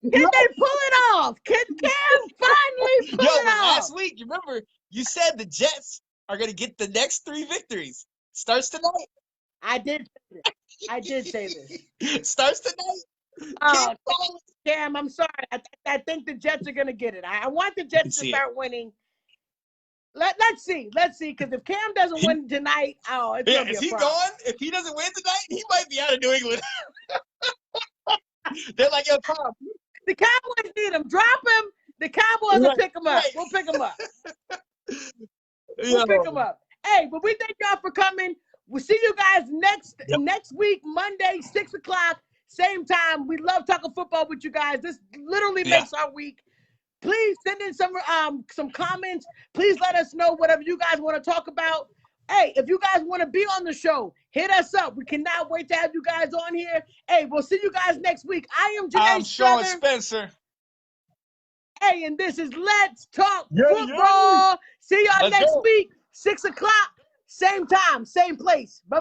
Can they pull it off? Can Cam finally pull it off? Last week, you remember, you said the Jets are going to get the next 3 victories. Starts tonight. I did say this. Starts tonight. Cam, I'm sorry. I think the Jets are going to get it. I want the Jets to start winning. Let's see. Because if Cam doesn't win tonight, it's going to be a problem. Is he gone? If he doesn't win tonight, he might be out of New England. They're like, yo, Tom. The Cowboys need him. Drop him. The Cowboys will pick him up. We'll pick him up. We'll pick him up. Hey, but we thank y'all for coming. We'll see you guys next week, Monday, 6 o'clock, same time. We love talking football with you guys. This literally makes our week. Please send in some comments. Please let us know whatever you guys want to talk about. Hey, if you guys want to be on the show, hit us up. We cannot wait to have you guys on here. Hey, we'll see you guys next week. I am Janae I'm Sean Spencer. Hey, and this is Let's Talk Football. See y'all next week, 6 o'clock, same time, same place. Bye.